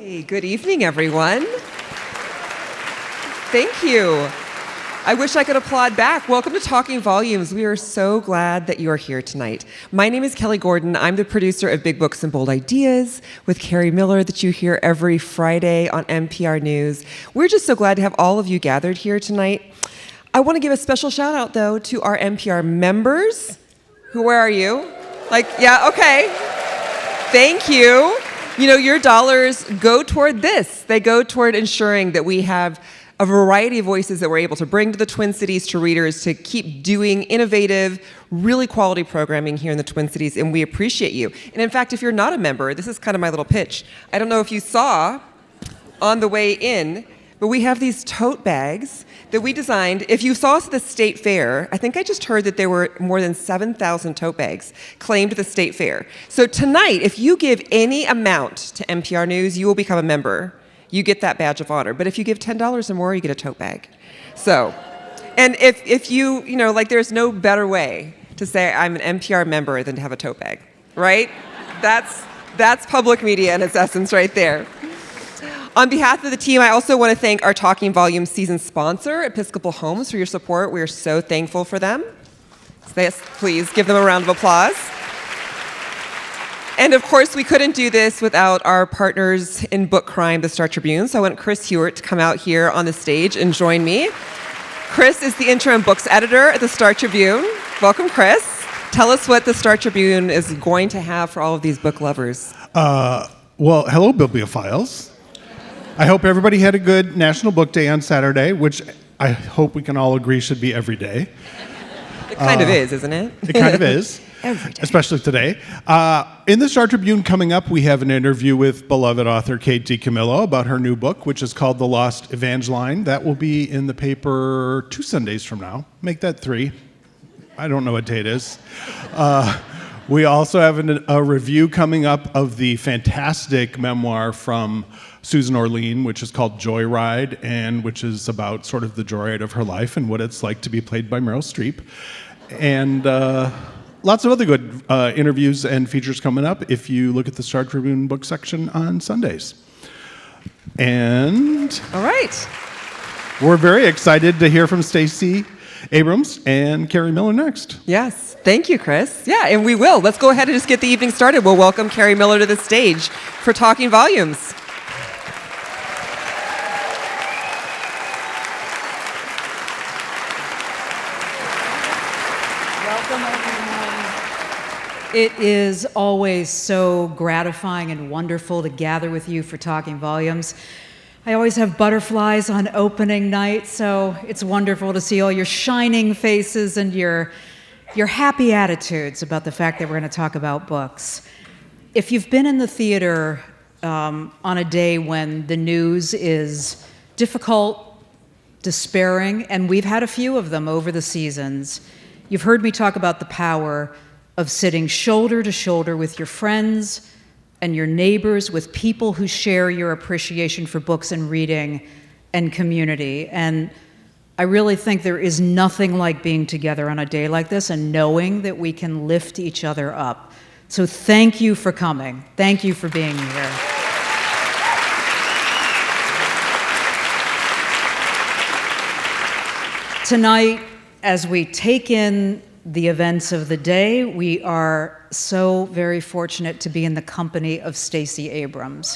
Hey, good evening, everyone. Thank you. I wish I could applaud back. Welcome to Talking Volumes. We are so glad that you are here tonight. My name is Kelly Gordon. I'm the producer of Big Books and Bold Ideas with Kerri Miller that you hear every Friday on NPR News. We're just so glad to have all of you gathered here tonight. I want to give a special shout out, though, to our NPR members. Where are you? Okay. Thank you. You know, your dollars go toward this. They go toward ensuring that we have a variety of voices that we're able to bring to the Twin Cities to readers to keep doing innovative, really quality programming here in the Twin Cities, and we appreciate you. And in fact, if you're not a member, this is kind of my little pitch. I don't know if you saw on the way in, but we have these tote bags that we designed. If you saw us at the State Fair, I think I just heard that there were more than 7,000 tote bags claimed at the State Fair. So tonight, if you give any amount to NPR News, you will become a member. You get that badge of honor. But if you give $10 or more, you get a tote bag. So, and if you there's no better way to say I'm an NPR member than to have a tote bag, right? That's public media in its essence right there. On behalf of the team, I also want to thank our Talking Volumes season sponsor, Episcopal Homes, for your support. We are so thankful for them. Yes, please give them a round of applause. And of course, we couldn't do this without our partners in book crime, the Star Tribune. So I want Chris Hewitt to come out here on the stage and join me. Chris is the interim books editor at the Star Tribune. Welcome, Chris. Tell us what the Star Tribune is going to have for all of these book lovers. Well, hello, bibliophiles. I hope everybody had a good National Book Day on Saturday, which I hope we can all agree should be every day. It kind of is, isn't it? It kind of is. Every day. Especially today. In the Star Tribune coming up, we have an interview with beloved author Kate DiCamillo about her new book, which is called The Lost Evangeline. That will be in the paper 2 Sundays from now. Make that 3. I don't know what day it is. We also have a review coming up of the fantastic memoir from Susan Orlean, which is called Joyride, and which is about sort of the joyride of her life and what it's like to be played by Meryl Streep. And lots of other good interviews and features coming up if you look at the Star Tribune book section on Sundays. And all right, we're very excited to hear from Stacey Abrams and Kerri Miller next. Yes, thank you, Chris. Yeah, and we will. Let's go ahead and just get the evening started. We'll welcome Kerri Miller to the stage for Talking Volumes. It is always so gratifying and wonderful to gather with you for Talking Volumes. I always have butterflies on opening night, so it's wonderful to see all your shining faces and your happy attitudes about the fact that we're going to talk about books. If you've been in the theater on a day when the news is difficult, despairing, and we've had a few of them over the seasons, you've heard me talk about the power of sitting shoulder to shoulder with your friends and your neighbors, with people who share your appreciation for books and reading and community. And I really think there is nothing like being together on a day like this and knowing that we can lift each other up. So thank you for coming. Thank you for being here. Tonight, as we take in the events of the day, we are so very fortunate to be in the company of Stacey Abrams.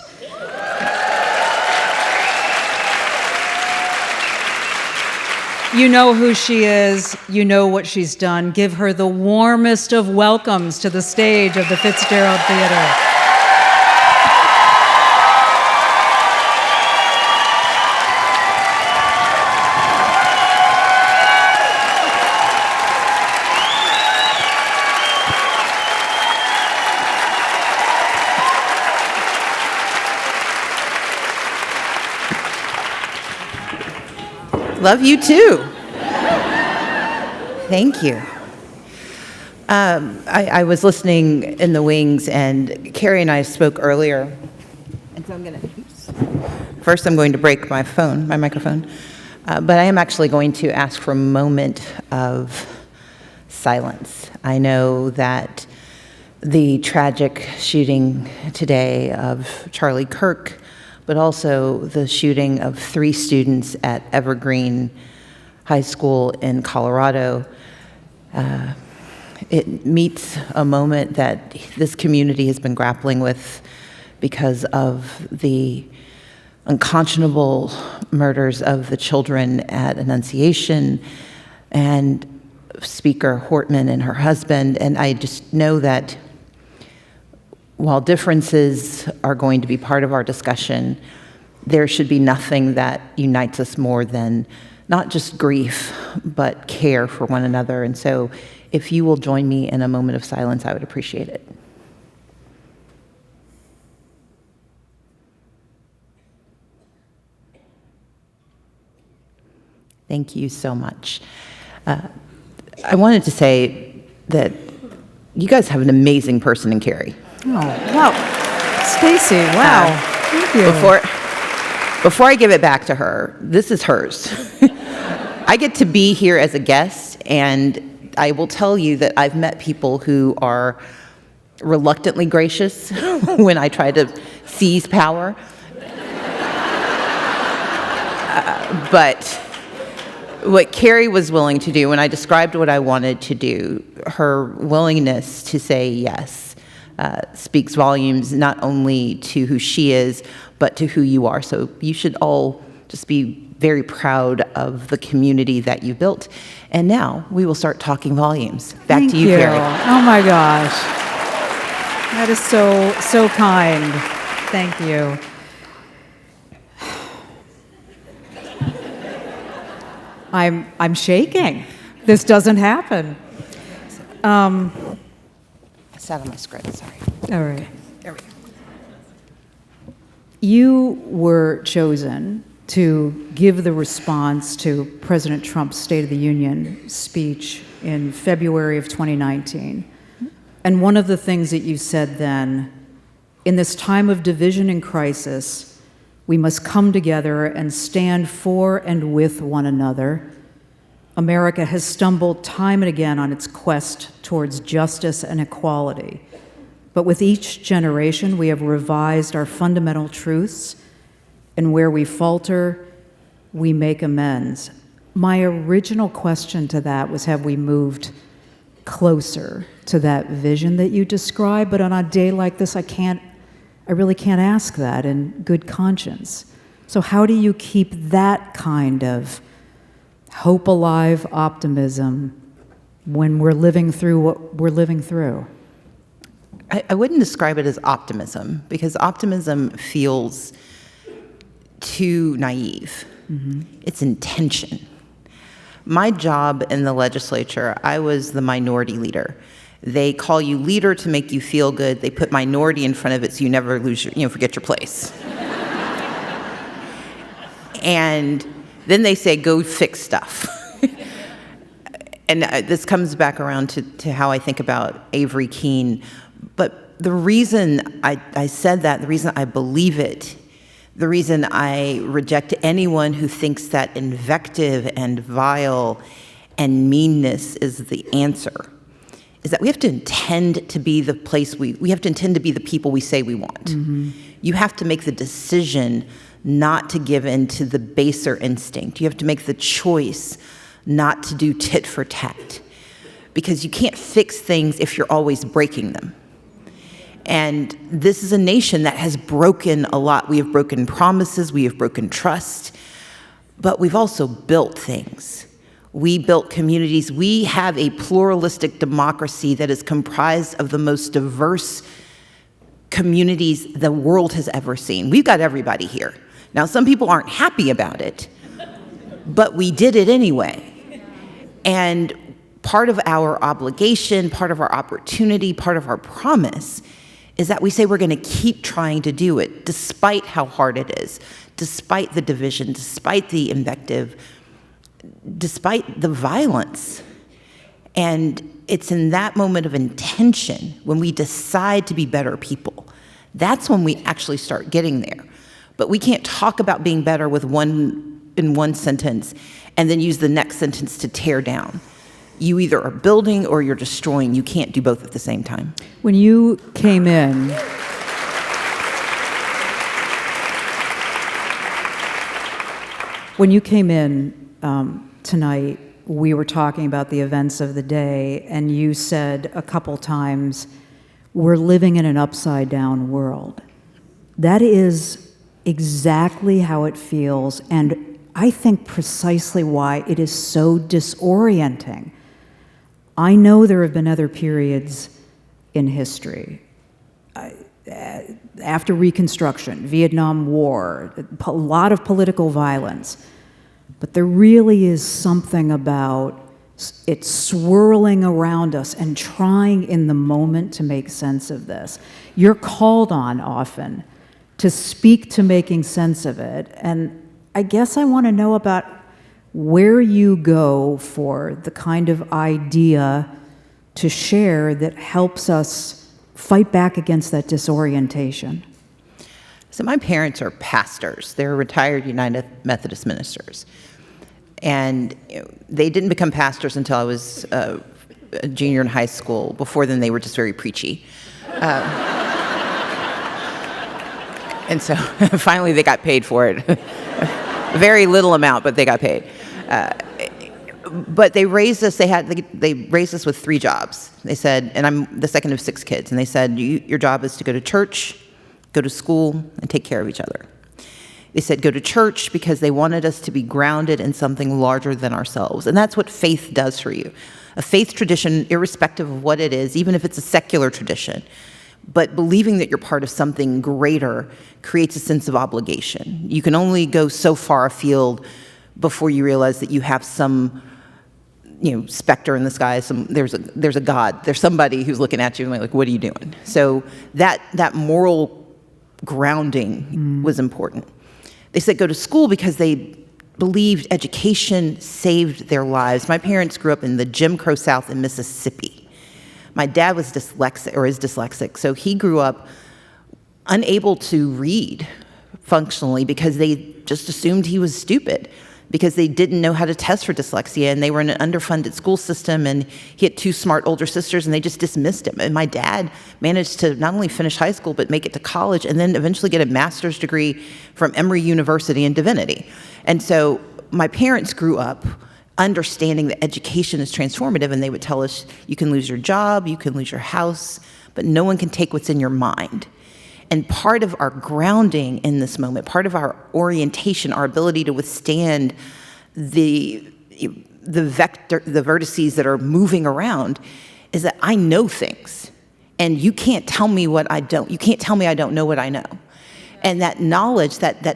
You know who she is, you know what she's done. Give her the warmest of welcomes to the stage of the Fitzgerald Theater. Love you too. Thank you. I was listening in the wings, and Kerri and I spoke earlier. And so first I'm going to break my microphone. But I am actually going to ask for a moment of silence. I know that the tragic shooting today of Charlie Kirk but also the shooting of 3 students at Evergreen High School in Colorado. It meets a moment that this community has been grappling with because of the unconscionable murders of the children at Annunciation and Speaker Hortman and her husband. And I just know that while differences are going to be part of our discussion, there should be nothing that unites us more than not just grief, but care for one another. And so if you will join me in a moment of silence, I would appreciate it. Thank you so much. I wanted to say that you guys have an amazing person in Kerri. Oh, wow. Stacey, wow. Thank you. Before I give it back to her, this is hers. I get to be here as a guest, and I will tell you that I've met people who are reluctantly gracious when I try to seize power. But what Kerri was willing to do, when I described what I wanted to do, her willingness to say yes speaks volumes not only to who she is, but to who you are. So you should all just be very proud of the community that you built. And now we will start talking volumes. Back to you, Kerri. Oh my gosh. That is so kind. Thank you. I'm shaking. This doesn't happen. I sat on my script, sorry. All right. Okay, there we go. You were chosen to give the response to President Trump's State of the Union speech in February of 2019. And one of the things that you said then, in this time of division and crisis, we must come together and stand for and with one another. America has stumbled time and again on its quest towards justice and equality. But with each generation, we have revised our fundamental truths, and where we falter, we make amends. My original question to that was, have we moved closer to that vision that you described? But on a day like this, I really can't ask that in good conscience. So how do you keep that kind of hope alive optimism when we're living through what we're living through? I wouldn't describe it as optimism, because optimism feels too naive. Mm-hmm. It's intention. My job in the legislature, I was the minority leader. They call you leader to make you feel good. They put minority in front of it so you never forget your place. And then they say, go fix stuff. And this comes back around to how I think about Avery Keene. But the reason I said that, the reason I believe it, the reason I reject anyone who thinks that invective and vile and meanness is the answer, is that we have to intend to be the place we have to intend to be the people we say we want. Mm-hmm. You have to make the decision not to give in to the baser instinct. You have to make the choice not to do tit for tat, because you can't fix things if you're always breaking them. And this is a nation that has broken a lot. We have broken promises, we have broken trust, but we've also built things. We built communities. We have a pluralistic democracy that is comprised of the most diverse communities the world has ever seen. We've got everybody here. Now, some people aren't happy about it, but we did it anyway. And part of our obligation, part of our opportunity, part of our promise is that we say we're going to keep trying to do it, despite how hard it is, despite the division, despite the invective, despite the violence. And it's in that moment of intention, when we decide to be better people, that's when we actually start getting there. But we can't talk about being better in one sentence and then use the next sentence to tear down. You either are building or you're destroying. You can't do both at the same time. When you came in, When you came in tonight, we were talking about the events of the day, and you said a couple times, we're living in an upside-down world. That is exactly how it feels, and I think precisely why it is so disorienting. I know there have been other periods in history. After Reconstruction, Vietnam War, a lot of political violence. But there really is something about it swirling around us and trying in the moment to make sense of this. You're called on often to speak to making sense of it. And I guess I want to know about where you go for the kind of idea to share that helps us fight back against that disorientation. So my parents are pastors. They're retired United Methodist ministers. And they didn't become pastors until I was a junior in high school. Before then, they were just very preachy. And so finally they got paid for it. A very little amount, but they got paid. But they raised us, they raised us with 3 jobs. They said, and I'm the second of 6 kids, and they said, your job is to go to church, go to school, and take care of each other. They said go to church because they wanted us to be grounded in something larger than ourselves. And that's what faith does for you. A faith tradition, irrespective of what it is, even if it's a secular tradition, but believing that you're part of something greater creates a sense of obligation. You can only go so far afield before you realize that you have some specter in the sky, there's a God, there's somebody who's looking at you and like, what are you doing? So that moral grounding was important. They said go to school because they believed education saved their lives. My parents grew up in the Jim Crow South in Mississippi. My dad was dyslexic, or is dyslexic, so he grew up unable to read functionally because they just assumed he was stupid, because they didn't know how to test for dyslexia, and they were in an underfunded school system, and he had 2 smart older sisters, and they just dismissed him. And my dad managed to not only finish high school, but make it to college, and then eventually get a master's degree from Emory University in divinity. And so my parents grew up understanding that education is transformative, and they would tell us, you can lose your job, you can lose your house, but no one can take what's in your mind. And part of our grounding in this moment, part of our orientation, our ability to withstand the vertices that are moving around, is that I know things, and you can't tell me what I don't. You can't tell me I don't know what I know. And that knowledge, that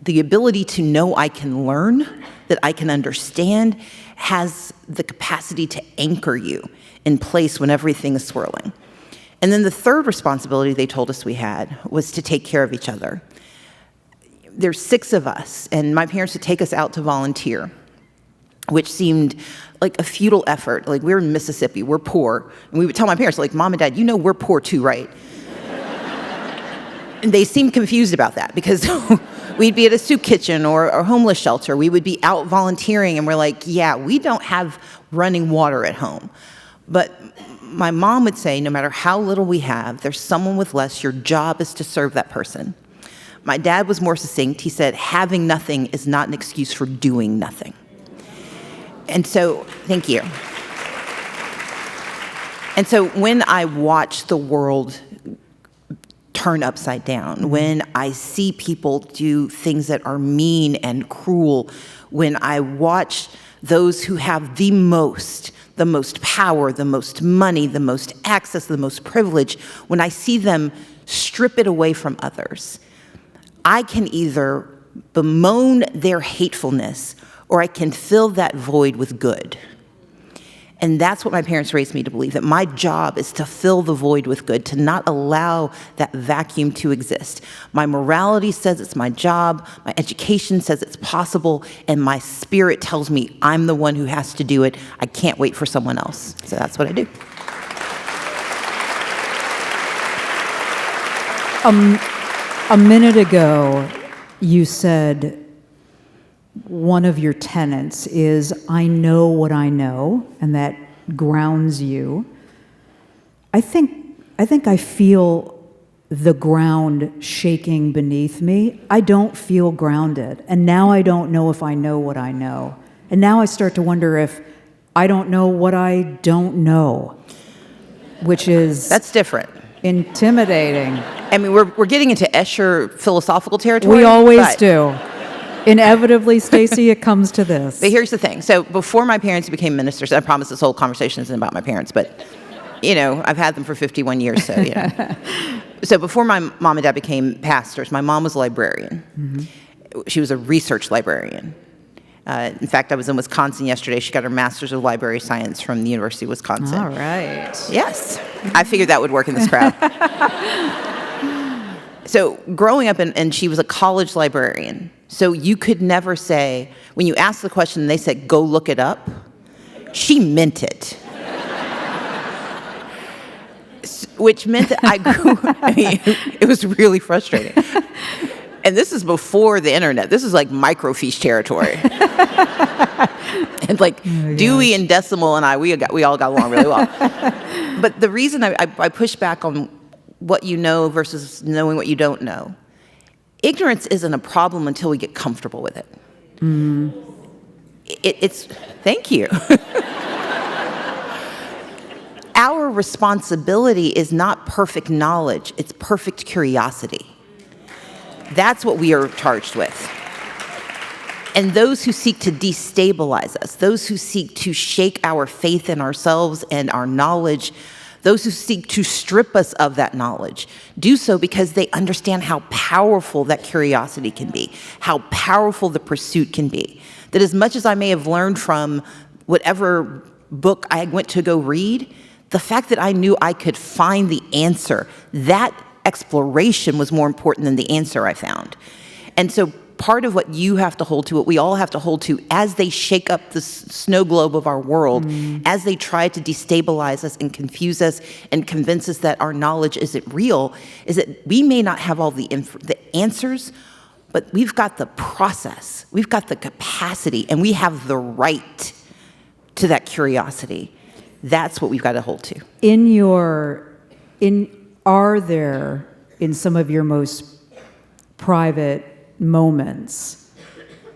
the ability to know I can learn, that I can understand, has the capacity to anchor you in place when everything is swirling. And then the third responsibility they told us we had was to take care of each other. There's 6 of us, and my parents would take us out to volunteer, which seemed like a futile effort. Like, we're in Mississippi, we're poor. And we would tell my parents, like, Mom and Dad, we're poor too, right? And they seemed confused about that, because we'd be at a soup kitchen or a homeless shelter. We would be out volunteering, and we're like, yeah, we don't have running water at home. But my mom would say, no matter how little we have, there's someone with less, your job is to serve that person. My dad was more succinct. He said, having nothing is not an excuse for doing nothing. And so, thank you. And so when I watch the world turn upside down, when I see people do things that are mean and cruel, when I watch those who have the most power, the most money, the most access, the most privilege, when I see them strip it away from others, I can either bemoan their hatefulness or I can fill that void with good. And that's what my parents raised me to believe, that my job is to fill the void with good, to not allow that vacuum to exist. My morality says it's my job, my education says it's possible, and my spirit tells me I'm the one who has to do it. I can't wait for someone else. So that's what I do. A minute ago, you said one of your tenets is, I know what I know, and that grounds you. I think I feel the ground shaking beneath me, I don't feel grounded. And now I don't know if I know what I know. And now I start to wonder if I don't know what I don't know, which is... That's different. Intimidating. I mean, we're getting into Escher philosophical territory. We always do. Inevitably, Stacey, it comes to this. But here's the thing. So before my parents became ministers, I promise this whole conversation isn't about my parents, but, I've had them for 51 years, so, So before my mom and dad became pastors, my mom was a librarian. Mm-hmm. She was a research librarian. In fact, I was in Wisconsin yesterday. She got her master's of library science from the University of Wisconsin. All right. Yes. I figured that would work in this crowd. So growing up, and she was a college librarian. So you could never say, when you asked the question and they said, go look it up, she meant it. Which meant that it was really frustrating. And this is before the internet. This is like microfiche territory. And Dewey and Decimal and we all got along really well. But the reason I push back on what you know versus knowing what you don't know, ignorance isn't a problem until we get comfortable with it. Mm. Thank you. Our responsibility is not perfect knowledge, it's perfect curiosity. That's what we are charged with. And those who seek to destabilize us, those who seek to shake our faith in ourselves and our knowledge, those who seek to strip us of that knowledge, do so because they understand how powerful that curiosity can be, how powerful the pursuit can be. That as much as I may have learned from whatever book I went to go read, the fact that I knew I could find the answer, that exploration was more important than the answer I found. And so part of what you have to hold to, what we all have to hold to, as they shake up the snow globe of our world, as they try to destabilize us and confuse us and convince us that our knowledge isn't real, is that we may not have all the answers, but we've got the process, we've got the capacity, and we have the right to that curiosity. That's what we've got to hold to. Are there, in some of your most private moments,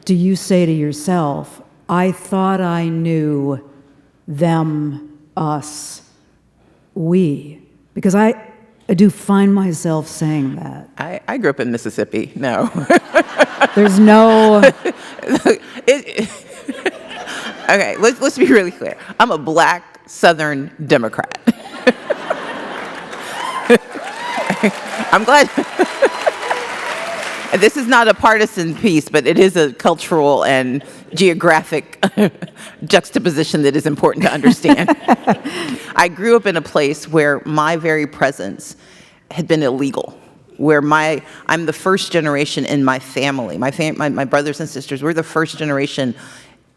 do you say to yourself, I thought I knew them, us, we? Because I do find myself saying that. I grew up in Mississippi. No. There's no... Okay, let's be really clear. I'm a black Southern Democrat. I'm glad. This is not a partisan piece, but it is a cultural and geographic juxtaposition that is important to understand. I grew up in a place where my very presence had been illegal, where I'm the first generation in my family. My brothers and sisters, we're the first generation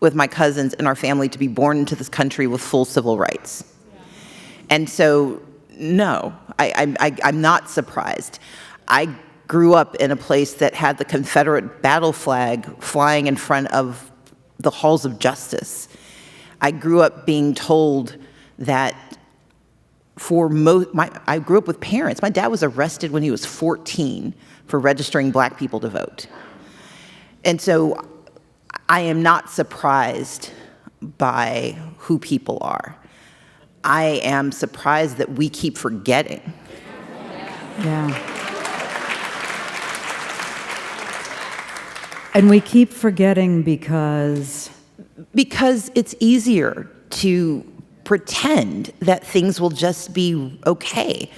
with my cousins in our family to be born into this country with full civil rights. And so, no, I'm not surprised. I grew up in a place that had the Confederate battle flag flying in front of the halls of justice. I grew up being told that I grew up with parents. My dad was arrested when he was 14 for registering black people to vote. And so I am not surprised by who people are. I am surprised that we keep forgetting. Yeah. And we keep forgetting because it's easier to pretend that things will just be okay.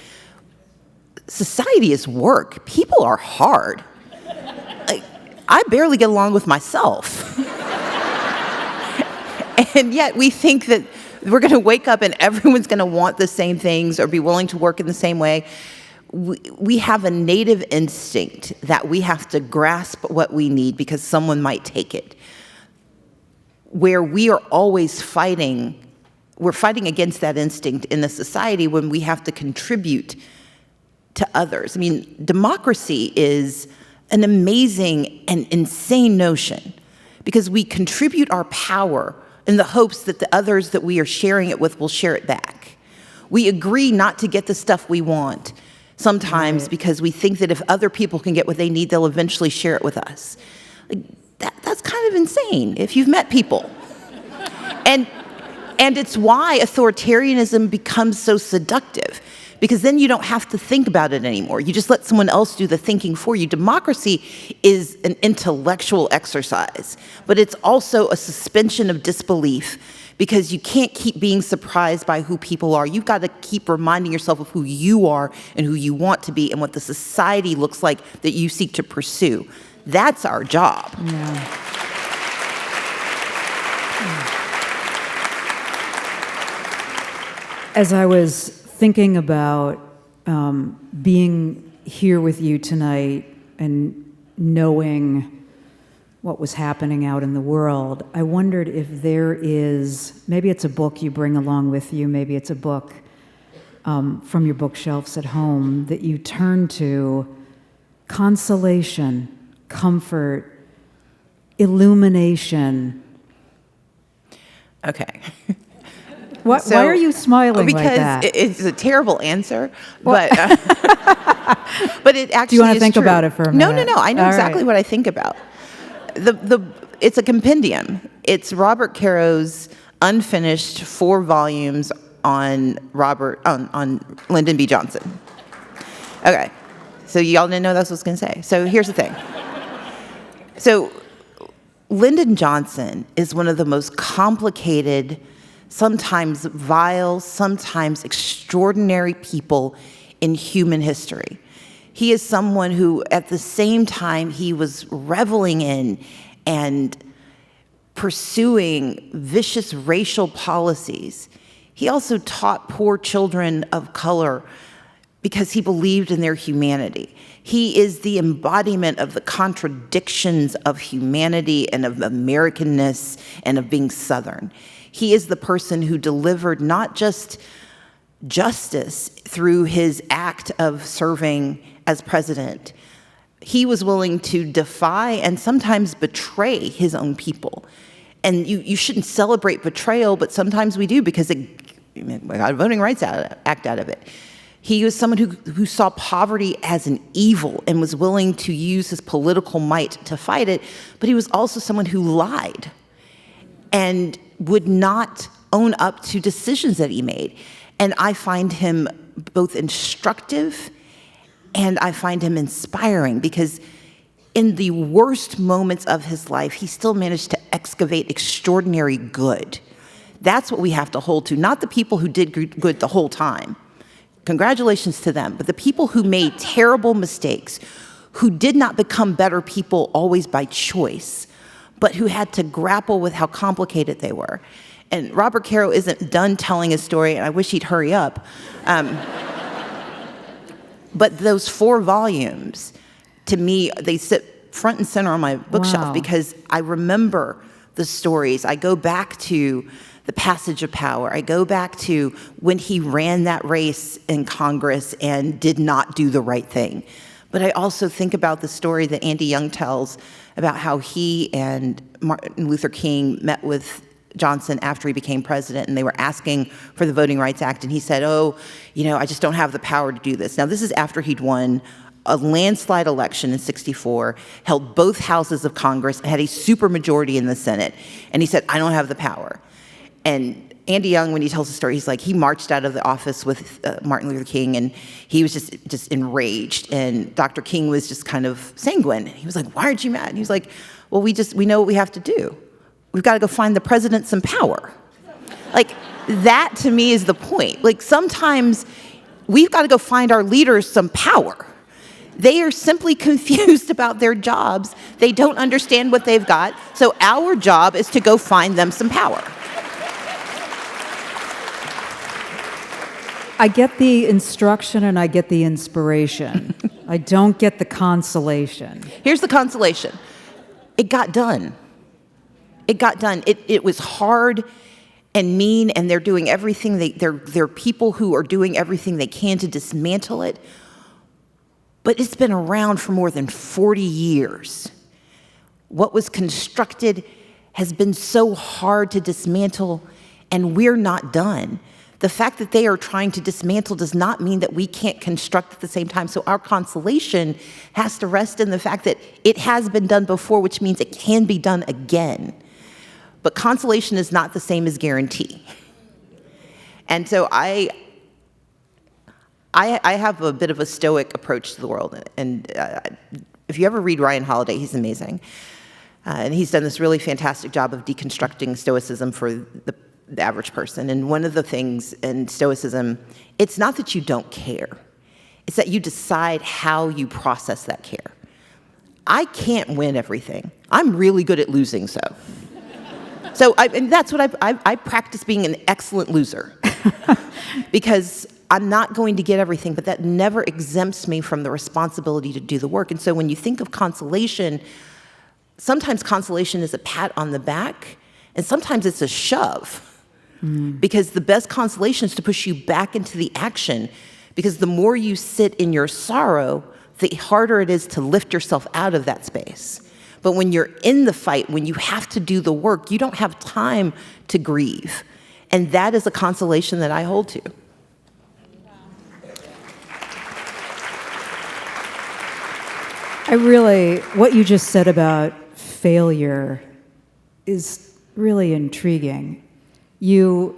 Society is work. People are hard. I barely get along with myself. And yet we think that we're going to wake up and everyone's going to want the same things or be willing to work in the same way. We have a native instinct that we have to grasp what we need because someone might take it. Where we are always fighting, we're fighting against that instinct in the society when we have to contribute to others. I mean, democracy is an amazing and insane notion because we contribute our power in the hopes that the others that we are sharing it with will share it back. We agree not to get the stuff we want sometimes Right. because we think that if other people can get what they need, they'll eventually share it with us. Like, that's kind of insane if you've met people. And it's why authoritarianism becomes so seductive, because then you don't have to think about it anymore. You just let someone else do the thinking for you. Democracy is an intellectual exercise, but it's also a suspension of disbelief, because you can't keep being surprised by who people are. You've got to keep reminding yourself of who you are and who you want to be and what the society looks like that you seek to pursue. That's our job. Yeah. As I was thinking about being here with you tonight and knowing what was happening out in the world, I wondered if there is, maybe it's a book you bring along with you, maybe it's a book from your bookshelves at home that you turn to, consolation, comfort, illumination. Okay. Why are you smiling because like that? It's a terrible answer, but but it actually is Do you want to think true. about it for a No, minute? I know All exactly right. what I think about. It's a compendium. It's Robert Caro's unfinished 4 volumes on Lyndon B. Johnson. Okay, so y'all didn't know that's what I was going to say. So here's the thing. So Lyndon Johnson is one of the most complicated, sometimes vile, sometimes extraordinary people in human history. He is someone who, at the same time he was reveling in and pursuing vicious racial policies, he also taught poor children of color because he believed in their humanity. He is the embodiment of the contradictions of humanity and of Americanness and of being Southern. He is the person who delivered not just justice through his act of serving as president. He was willing to defy and sometimes betray his own people. And you shouldn't celebrate betrayal, but sometimes we do, because we got a Voting Rights Act out of it. He was someone who saw poverty as an evil and was willing to use his political might to fight it, but he was also someone who lied and would not own up to decisions that he made. And I find him both instructive and I find him inspiring, because in the worst moments of his life, he still managed to excavate extraordinary good. That's what we have to hold to, not the people who did good the whole time. Congratulations to them. But the people who made terrible mistakes, who did not become better people always by choice, but who had to grapple with how complicated they were. And Robert Caro isn't done telling his story, and I wish he'd hurry up. But those 4 volumes, to me, they sit front and center on my bookshelf. Wow. Because I remember the stories. I go back to the passage of power. I go back to when he ran that race in Congress and did not do the right thing. But I also think about the story that Andy Young tells about how he and Martin Luther King met with Johnson after he became president, and they were asking for the Voting Rights Act, and he said, I just don't have the power to do this. Now, this is after he'd won a landslide election in '64, held both houses of Congress, had a supermajority in the Senate, and he said, I don't have the power. And Andy Young, when he tells the story, he's like, he marched out of the office with Martin Luther King, and he was just enraged. And Dr. King was just kind of sanguine. He was like, why aren't you mad? And he was like, well, we know what we have to do. We've got to go find the president some power. Like, that to me is the point. Like, sometimes we've got to go find our leaders some power. They are simply confused about their jobs. They don't understand what they've got. So our job is to go find them some power. I get the instruction and I get the inspiration. I don't get the consolation. Here's the consolation. It got done. It got done. It was hard and mean, and they're doing everything. There are people who are doing everything they can to dismantle it. But it's been around for more than 40 years. What was constructed has been so hard to dismantle, and we're not done. The fact that they are trying to dismantle does not mean that we can't construct at the same time. So our consolation has to rest in the fact that it has been done before, which means it can be done again. But consolation is not the same as guarantee. And so I have a bit of a stoic approach to the world. And if you ever read Ryan Holiday, he's amazing. And he's done this really fantastic job of deconstructing stoicism for the average person. And one of the things in stoicism, it's not that you don't care. It's that you decide how you process that care. I can't win everything. I'm really good at losing, so. And that's what I practice being an excellent loser. Because I'm not going to get everything, but that never exempts me from the responsibility to do the work. And so when you think of consolation, sometimes consolation is a pat on the back, and sometimes it's a shove. Because the best consolation is to push you back into the action, because the more you sit in your sorrow, the harder it is to lift yourself out of that space. But when you're in the fight, when you have to do the work, you don't have time to grieve. And that is a consolation that I hold to. What you just said about failure is really intriguing. You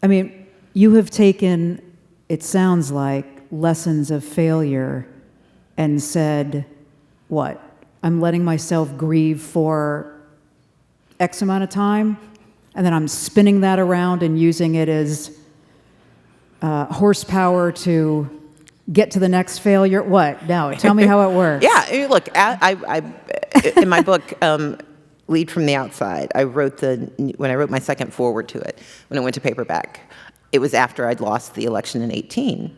have taken, it sounds like, lessons of failure and said, what? I'm letting myself grieve for X amount of time, and then I'm spinning that around and using it as horsepower to get to the next failure. What? No, tell me how it works. Yeah, look, I in my book, Lead from the Outside, when I wrote my second foreword to it, when it went to paperback, it was after I'd lost the election in 2018.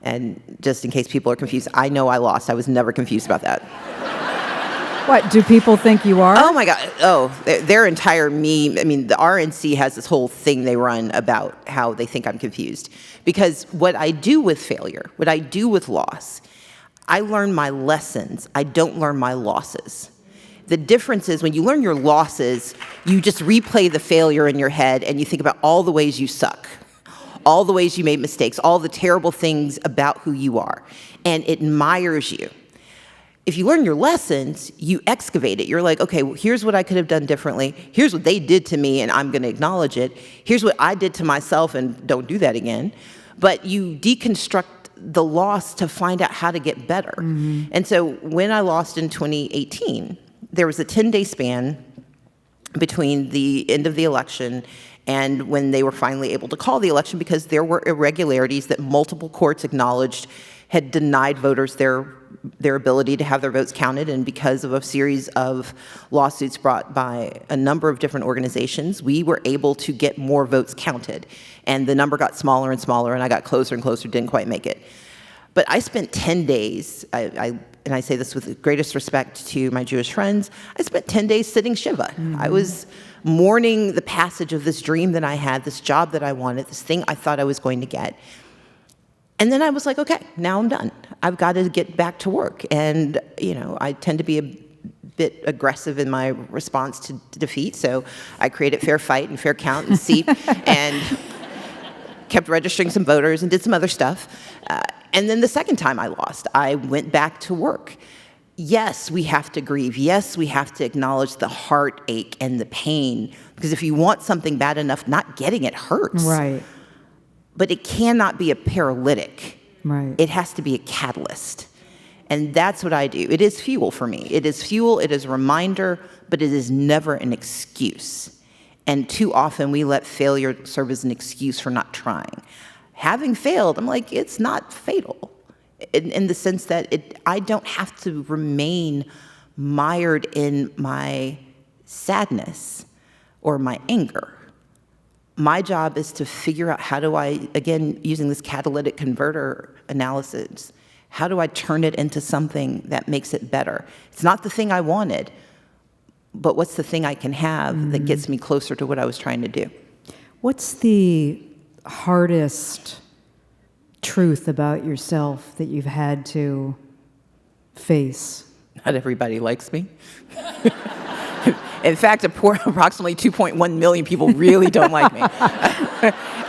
And just in case people are confused, I know I lost. I was never confused about that. What, do people think you are? Oh my God, their entire meme, the RNC has this whole thing they run about how they think I'm confused. Because what I do with failure, what I do with loss, I learn my lessons, I don't learn my losses. The difference is when you learn your losses, you just replay the failure in your head and you think about all the ways you suck, all the ways you made mistakes, all the terrible things about who you are, and it mires you. If you learn your lessons, you excavate it. You're like, okay, well, here's what I could have done differently. Here's what they did to me, and I'm going to acknowledge it. Here's what I did to myself, and don't do that again. But you deconstruct the loss to find out how to get better. Mm-hmm. And so when I lost in 2018, there was a 10-day span between the end of the election and when they were finally able to call the election, because there were irregularities that multiple courts acknowledged had denied voters their ability to have their votes counted. And because of a series of lawsuits brought by a number of different organizations, we were able to get more votes counted. And the number got smaller and smaller, and I got closer and closer, didn't quite make it. But I spent 10 days, and I say this with the greatest respect to my Jewish friends, I spent 10 days sitting Shiva. Mm-hmm. I was mourning the passage of this dream that I had, this job that I wanted, this thing I thought I was going to get. And then I was like, okay, now I'm done. I've got to get back to work. And, I tend to be a bit aggressive in my response to defeat, so I created Fair Fight and Fair Count and Seat and kept registering some voters and did some other stuff. And then the second time I lost, I went back to work. Yes, we have to grieve. Yes, we have to acknowledge the heartache and the pain, because if you want something bad enough, not getting it hurts. Right. But it cannot be a paralytic. Right. It has to be a catalyst. And that's what I do. It is fuel for me. It is fuel, it is a reminder, but it is never an excuse. And too often we let failure serve as an excuse for not trying. Having failed, I'm like, it's not fatal. In the sense that I don't have to remain mired in my sadness or my anger. My job is to figure out how do I, again, using this catalytic converter analysis, how do I turn it into something that makes it better? It's not the thing I wanted, but what's the thing I can have that gets me closer to what I was trying to do? What's the hardest truth about yourself that you've had to face? Not everybody likes me. In fact, approximately 2.1 million people really don't like me.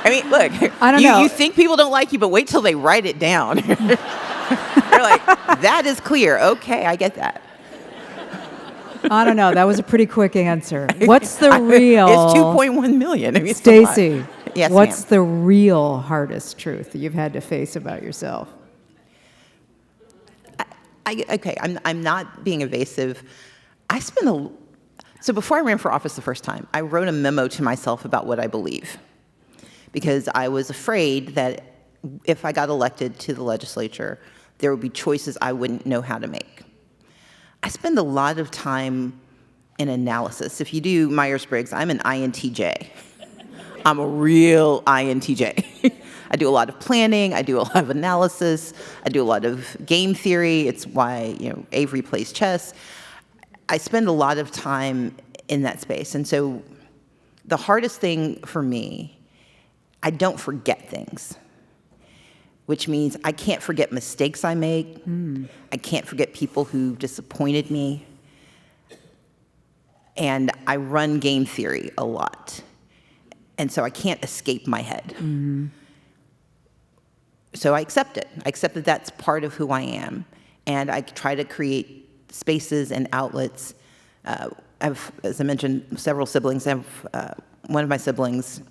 I mean, look, I don't know. You think people don't like you, but wait till they write it down. You're like, that is clear. Okay, I get that. I don't know. That was a pretty quick answer. What's the real? It's 2.1 million. I mean, it's a lot. Stacey, Yes, what's ma'am. the real hardest truth that you've had to face about yourself? Okay, I'm not being evasive. So before I ran for office the first time, I wrote a memo to myself about what I believe, because I was afraid that if I got elected to the legislature, there would be choices I wouldn't know how to make. I spend a lot of time in analysis. If you do Myers-Briggs, I'm an INTJ. I'm a real INTJ. I do a lot of planning, I do a lot of analysis, I do a lot of game theory. It's why, Avery plays chess. I spend a lot of time in that space. And so the hardest thing for me, I don't forget things, which means I can't forget mistakes I make. I can't forget people who disappointed me. And I run game theory a lot. And so I can't escape my head. So I accept it. I accept that that's part of who I am. And I try to create spaces and outlets. I've, as I mentioned, several siblings. One of my siblings,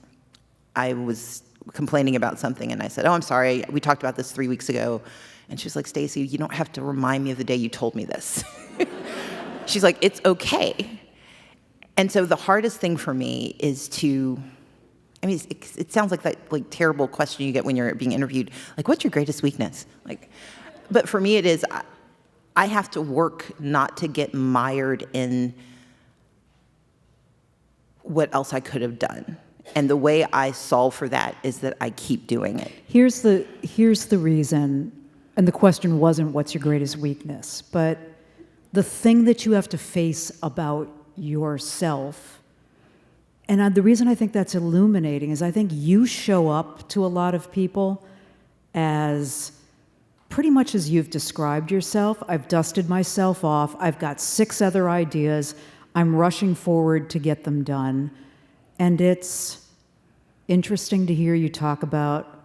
I was complaining about something, and I said, "Oh, I'm sorry, we talked about this 3 weeks ago." And she was like, "Stacey, you don't have to remind me of the day you told me this." She's like, "It's okay." And so the hardest thing for me is to, it sounds like that terrible question you get when you're being interviewed, like, what's your greatest weakness? But for me it is, I have to work not to get mired in what else I could have done. And the way I solve for that is that I keep doing it. Here's the reason, and the question wasn't what's your greatest weakness, but the thing that you have to face about yourself. And the reason I think that's illuminating is I think you show up to a lot of people as pretty much as you've described yourself. I've dusted myself off. I've got 6 other ideas. I'm rushing forward to get them done. And it's interesting to hear you talk about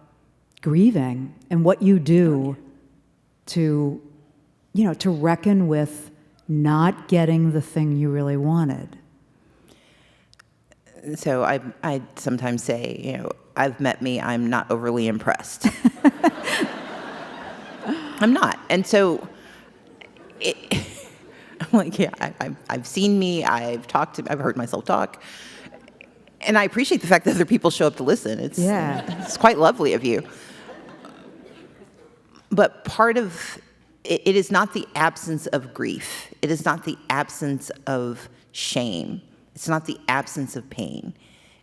grieving and what you do to reckon with not getting the thing you really wanted. So I sometimes say, I've met me, I'm not overly impressed. I'm not. And so I'm like, yeah, I've seen me, I've heard myself talk. And I appreciate the fact that other people show up to listen. It's quite lovely of you. But part of it is not the absence of grief. It is not the absence of shame. It's not the absence of pain.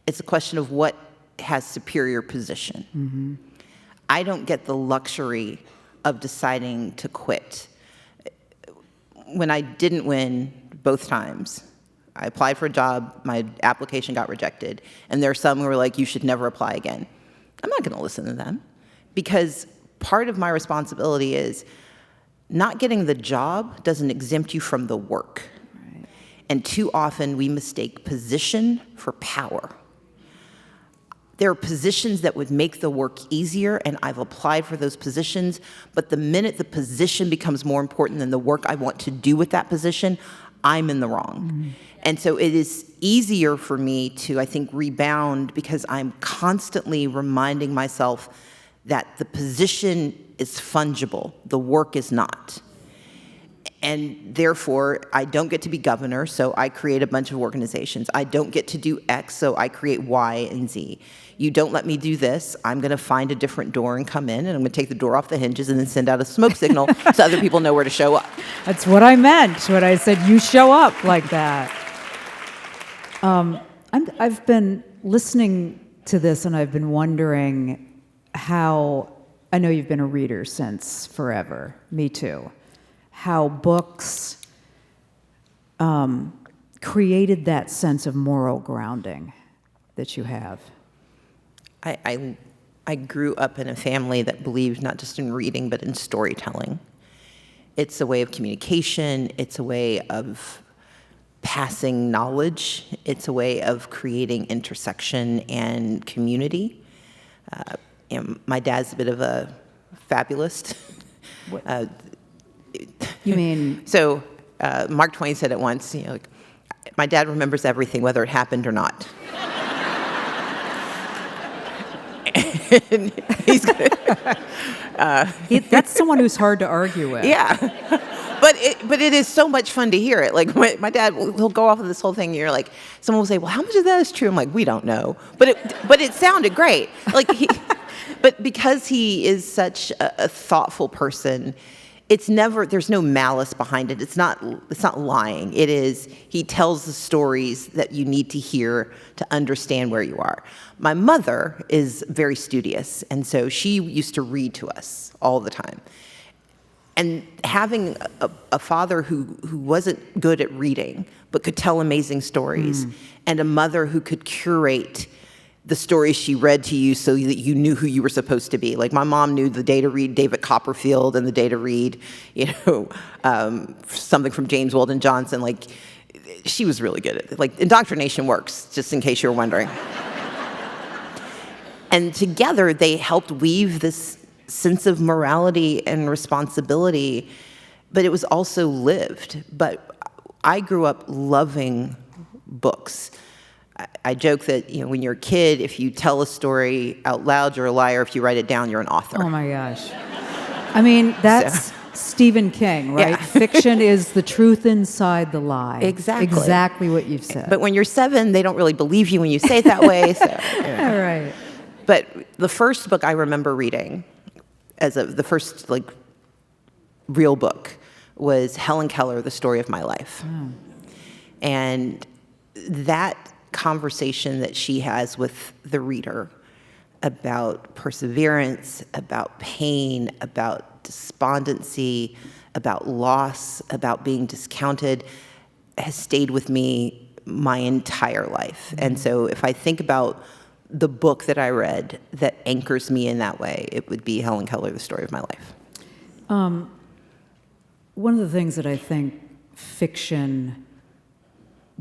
It's a question of what has superior position. I don't get the luxury of deciding to quit. When I didn't win both times, I applied for a job, my application got rejected, and there are some who were like, you should never apply again. I'm not going to listen to them, because part of my responsibility is not getting the job doesn't exempt you from the work. Right. And too often we mistake position for power. There are positions that would make the work easier, and I've applied for those positions, but the minute the position becomes more important than the work I want to do with that position, I'm in the wrong. And so it is easier for me to, I think, rebound, because I'm constantly reminding myself that the position is fungible, the work is not. And therefore, I don't get to be governor, so I create a bunch of organizations. I don't get to do X, so I create Y and Z. You don't let me do this, I'm going to find a different door and come in, and I'm going to take the door off the hinges and then send out a smoke signal so other people know where to show up. That's what I meant when I said you show up like that. I've been listening to this, and I've been wondering how, I know you've been a reader since forever, me too, how books created that sense of moral grounding that you have. I grew up in a family that believed not just in reading, but in storytelling. It's a way of communication. It's a way of passing knowledge. It's a way of creating intersection and community. My dad's a bit of a fabulist. You mean? So Mark Twain said it once, like, my dad remembers everything, whether it happened or not. And he's That's someone who's hard to argue with. yeah. But it is so much fun to hear it. Like, my dad, he'll go off of this whole thing, and you're like, someone will say, well, how much of that is true? I'm like, we don't know. But it sounded great. Like, but because he is such a thoughtful person, there's no malice behind it. It's not lying. It is, he tells the stories that you need to hear to understand where you are. My mother is very studious, and so she used to read to us all the time. And having a father who wasn't good at reading, but could tell amazing stories, and a mother who could curate the stories she read to you so that you knew who you were supposed to be. Like, my mom knew the day to read David Copperfield and the day to read, something from James Weldon Johnson. Like, she was really good at it. Like, indoctrination works, just in case you were wondering. And together, they helped weave this sense of morality and responsibility, but it was also lived. But I grew up loving books. I joke that, when you're a kid, if you tell a story out loud, you're a liar. If you write it down, you're an author. Oh my gosh. I mean, that's Stephen King, right? Yeah. Fiction is the truth inside the lie. Exactly. Exactly what you've said. But when you're 7, they don't really believe you when you say it that way. So, All right. But the first book I remember reading, the first real book, was Helen Keller, The Story of My Life. And that conversation that she has with the reader about perseverance, about pain, about despondency, about loss, about being discounted, has stayed with me my entire life. And so if I think about the book that I read that anchors me in that way, it would be Helen Keller, The Story of My Life. One of the things that I think fiction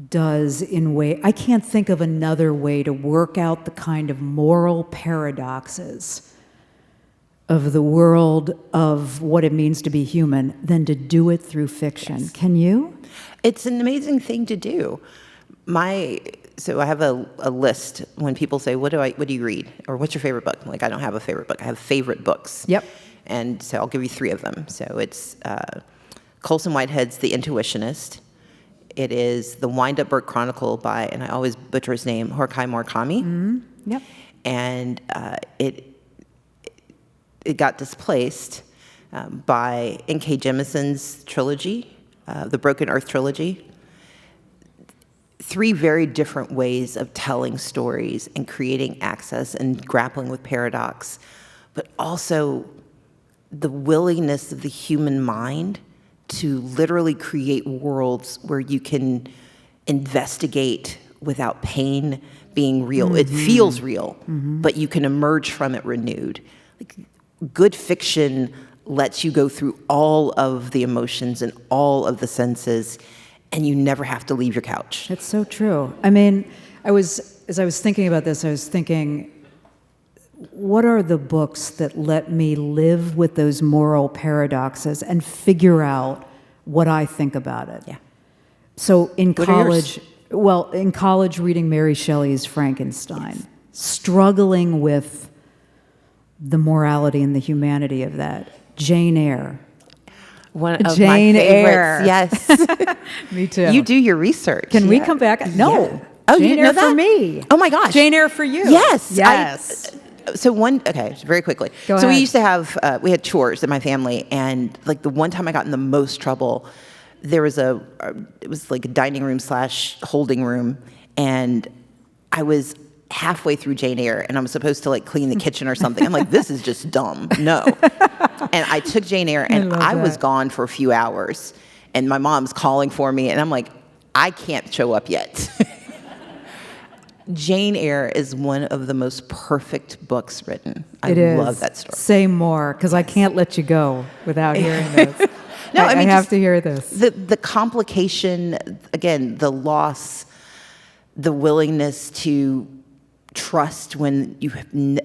does I can't think of another way to work out the kind of moral paradoxes of the world of what it means to be human than to do it through fiction. Yes. Can you? It's an amazing thing to do. So I have a list when people say, what do you read? Or what's your favorite book? I'm like, I don't have a favorite book. I have favorite books. Yep. And so I'll give you 3 of them. So it's Colson Whitehead's The Intuitionist. It is The Wind-Up Bird Chronicle by, and I always butcher his name, Horkai Murakami. Mm-hmm. Yep. And it got displaced by N.K. Jemison's trilogy, the Broken Earth trilogy. 3 very different ways of telling stories and creating access and grappling with paradox, but also the willingness of the human mind to literally create worlds where you can investigate without pain being real. Mm-hmm. It feels real, but you can emerge from it renewed. Like, good fiction lets you go through all of the emotions and all of the senses, and you never have to leave your couch. It's so true. I mean, as I was thinking about this, I was thinking, what are the books that let me live with those moral paradoxes and figure out what I think about it? Yeah. So in college, reading Mary Shelley's Frankenstein, struggling with the morality and the humanity of that. Jane Eyre. One of Jane my Eyre. favorites, yes. Me too. You do your research. Can we come back? No. Yeah. Oh, Jane you didn't Eyre know that? for me. Oh my gosh. Jane Eyre for you. Yes. Yes. Very quickly. Go so ahead. we used to have, we had chores in my family, and like the one time I got in the most trouble, there was it was like a dining room / holding room, and I was halfway through Jane Eyre, and I'm supposed to like clean the kitchen or something. I'm like, this is just dumb. No. And I took Jane Eyre, and I was gone for a few hours, and my mom's calling for me, and I'm like, I can't show up yet. Jane Eyre is one of the most perfect books written. I love that story. Say more, because I can't let you go without hearing this. No, I mean, I have to hear this. The complication, again, the loss, the willingness to trust when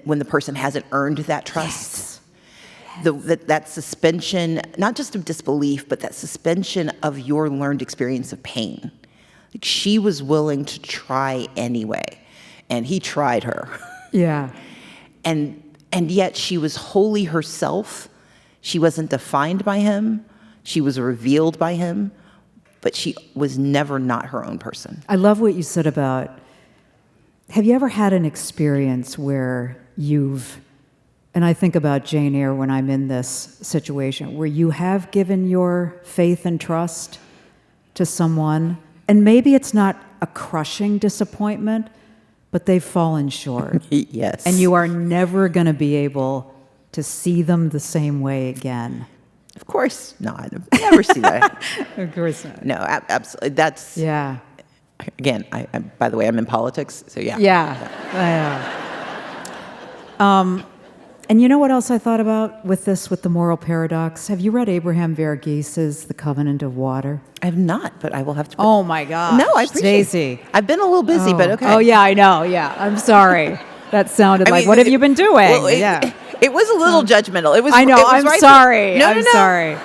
when the person hasn't earned that trust. That suspension, not just of disbelief, but that suspension of your learned experience of pain. Like, she was willing to try anyway, and he tried her. Yeah. And yet she was wholly herself. She wasn't defined by him. She was revealed by him, but she was never not her own person. I love what you said about, have you ever had an experience where and I think about Jane Eyre when I'm in this situation, where you have given your faith and trust to someone, and maybe it's not a crushing disappointment, but they've fallen short. Yes. And you are never going to be able to see them the same way again. Of course not. I've never seen that. Of course not. No, absolutely. That's, Yeah. again, I by the way, I'm in politics, so yeah. Yeah. I know. And you know what else I thought about with the moral paradox? Have you read Abraham Verghese's The Covenant of Water? I have not, but I will have to. Oh my God. No, I appreciate Stacey. it. I've been a little busy, but okay. Oh yeah, I know. Yeah, I'm sorry. That sounded like, what have you been doing? Well, Yeah. It was a little judgmental. It was. I know. It was I'm right sorry. No, I'm no. sorry.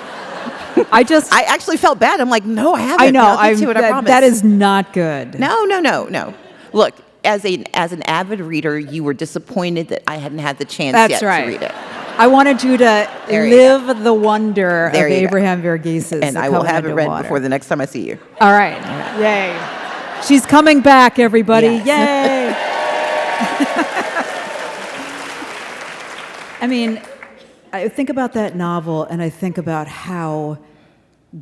I actually felt bad. I'm like, no, I haven't. I know. I'll get to it, I promise. That is not good. No. Look, as an avid reader, you were disappointed that I hadn't had the chance That's yet right. to read it. I wanted you to There you live the wonder There of you go. Abraham Verghese's And The I will have Covenant it of read Water. before the next time I see you. All right. Yay. She's coming back, everybody. Yes. Yay. I mean, I think about that novel and I think about how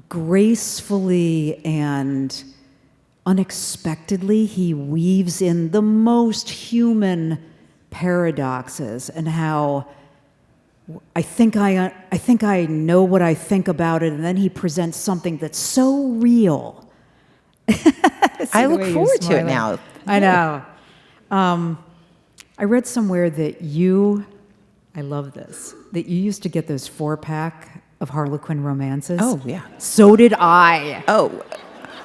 gracefully and unexpectedly he weaves in the most human paradoxes, and how I think I know what I think about it, and then he presents something that's so real. I look forward to it now. I know. I read somewhere that I love this, that you used to get those 4-pack of Harlequin romances. Oh, yeah. So did I. Oh,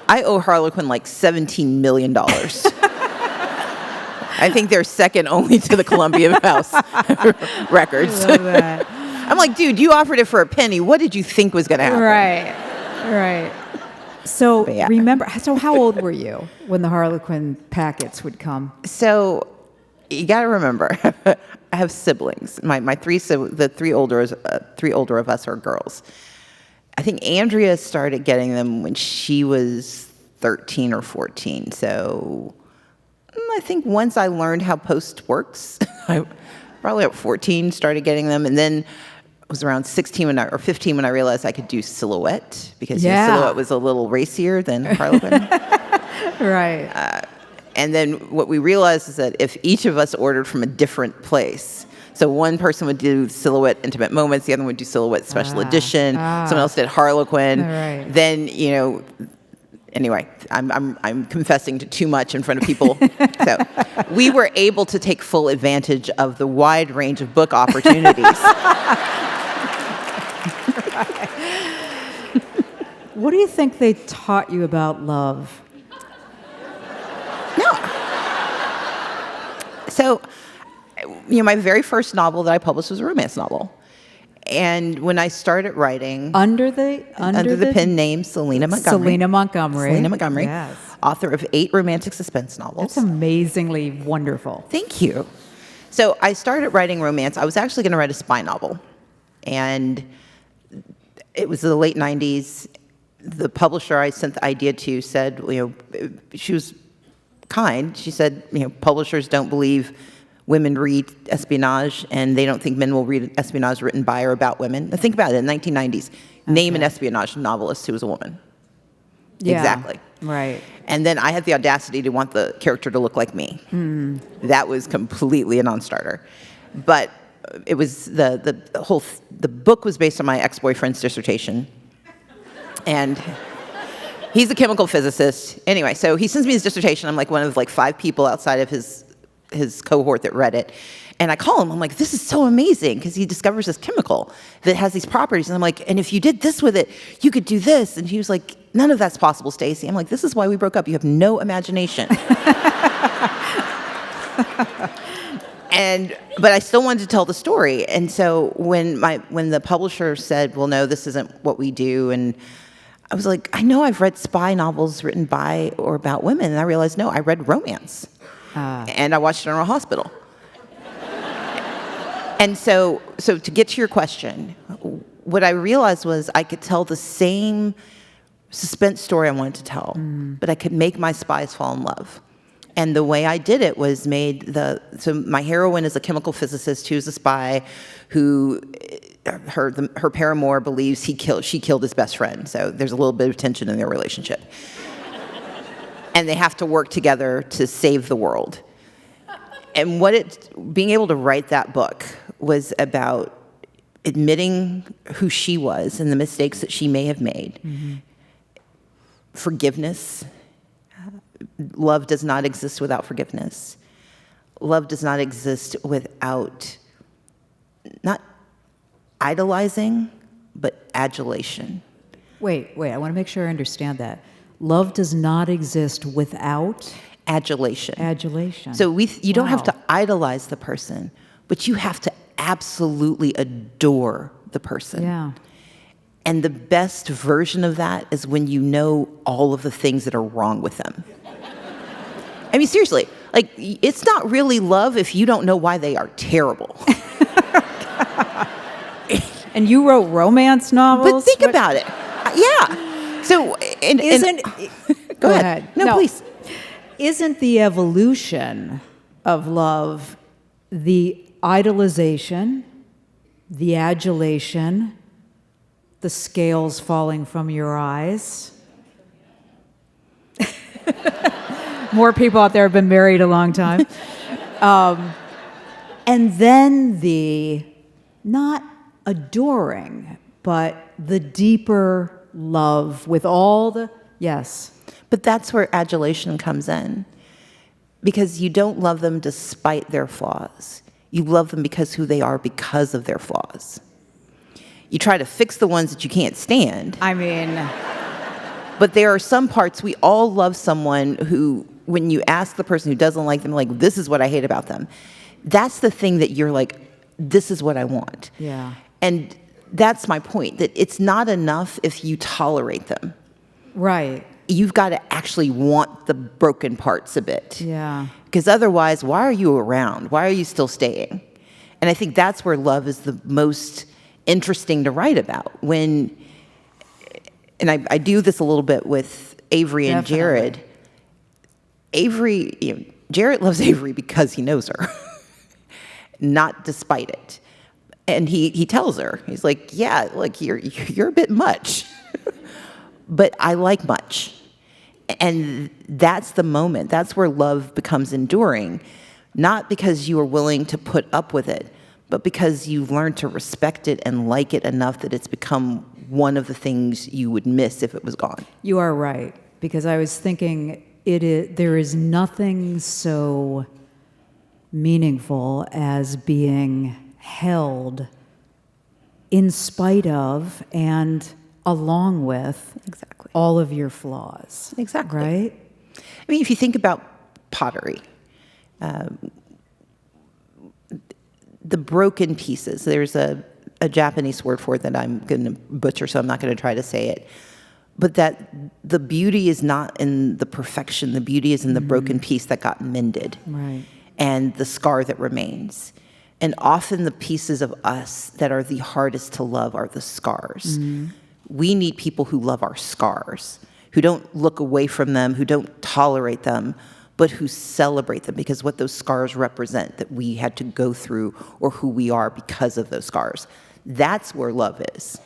I owe Harlequin like $17 million. I think they're second only to the Columbia House records. I love that. I'm like, dude, you offered it for a penny. What did you think was going to happen? Right. So But yeah. so how old were you when the Harlequin packets would come? So you got to remember, I have siblings. The three older of us are girls. I think Andrea started getting them when she was 13 or 14. So I think once I learned how Post works, I probably at 14 started getting them, and then it was around 16 or 15 when I realized I could do Silhouette, because Silhouette was a little racier than Harlequin. Right. And then what we realized is that if each of us ordered from a different place, so one person would do Silhouette Intimate Moments, the other one would do Silhouette Special Edition, someone else did Harlequin, Right. then, anyway, I'm confessing to too much in front of people. So we were able to take full advantage of the wide range of book opportunities. What do you think they taught you about love? So, my very first novel that I published was a romance novel. And when I started writing... Under the pen name Selena Montgomery. Selena Montgomery. Yes. Author of 8 romantic suspense novels. That's amazingly wonderful. Thank you. So I started writing romance. I was actually going to write a spy novel. And it was the late 90s. The publisher I sent the idea to said, she was kind. She said, publishers don't believe women read espionage, and they don't think men will read espionage written by or about women. Now think about it, in the 1990s, name an espionage novelist who was a woman. Yeah, exactly. Right. And then I had the audacity to want the character to look like me. That was completely a non-starter. But it was the book was based on my ex-boyfriend's dissertation. And he's a chemical physicist. Anyway, so he sends me his dissertation. I'm like one of 5 people outside of his cohort that read it. And I call him, I'm like, this is so amazing, because he discovers this chemical that has these properties. And I'm like, and if you did this with it, you could do this. And he was like, none of that's possible, Stacey. I'm like, this is why we broke up. You have no imagination. But I still wanted to tell the story. And so when the publisher said, well, no, this isn't what we do, and I was like, I know I've read spy novels written by or about women, and I realized, no, I read romance. And I watched General Hospital. And so to get to your question, what I realized was I could tell the same suspense story I wanted to tell, but I could make my spies fall in love. And the way I did it was so my heroine is a chemical physicist who's a spy who her paramour believes she killed his best friend. So there's a little bit of tension in their relationship. And they have to work together to save the world. And being able to write that book was about admitting who she was and the mistakes that she may have made. Forgiveness. Love does not exist without forgiveness. Love does not exist without not idolizing, but adulation. Wait, I want to make sure I understand that. Love does not exist without Adulation. adulation. So you don't have Wow. to idolize the person, but you have to absolutely adore the person. Yeah. And the best version of that is when you know all of the things that are wrong with them. I mean, seriously, like, it's not really love if you don't know why they are terrible. And you wrote romance novels? But think about it. Yeah. So, go ahead. No, please. Isn't the evolution of love the idolization, the adulation, the scales falling from your eyes? More people out there have been married a long time. And then the not adoring, but the deeper love with all the, yes. But that's where adulation comes in. Because you don't love them despite their flaws. You love them because of their flaws. You try to fix the ones that you can't stand. I mean, But there are some parts, we all love someone who, when you ask the person who doesn't like them, like, this is what I hate about them. That's the thing that you're like, this is what I want. yeah. And that's my point, that it's not enough if you tolerate them. Right. You've got to actually want the broken parts a bit. Yeah. Because otherwise, why are you around? Why are you still staying? And I think that's where love is the most interesting to write about. And I do this a little bit with Avery and Definitely. Jared. Jared loves Avery because he knows her, not despite it. And he tells her, he's like, yeah, like you're a bit much, but I like much. And that's the moment. That's where love becomes enduring, not because you are willing to put up with it, but because you've learned to respect it and like it enough that it's become one of the things you would miss if it was gone. You are right, because I was thinking there is nothing so meaningful as being held in spite of and along with Exactly. all of your flaws. Exactly. Right? I mean, if you think about pottery, the broken pieces, there's a Japanese word for it that I'm going to butcher, so I'm not going to try to say it. But that the beauty is not in the perfection, the beauty is in the broken piece that got mended. Right. And the scar that remains. And often the pieces of us that are the hardest to love are the scars. We need people who love our scars, who don't look away from them, who don't tolerate them, but who celebrate them because what those scars represent that we had to go through or who we are because of those scars. That's where love is.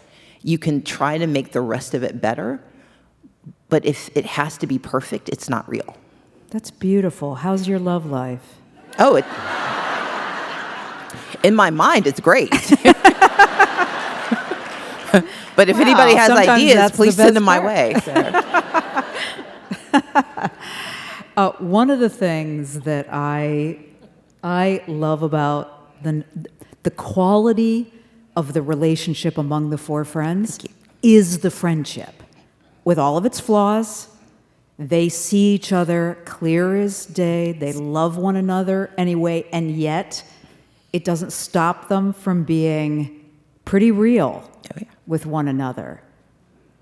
You can try to make the rest of it better, but if it has to be perfect, it's not real. That's beautiful. How's your love life? Oh, in my mind, it's great. But if anybody has sometimes ideas, that's please the send them best my part. way. One of the things that I love about the quality of the relationship among the four friends is the friendship. With all of its flaws, They see each other clear as day. They love one another anyway, and yet it doesn't stop them from being pretty real with one another.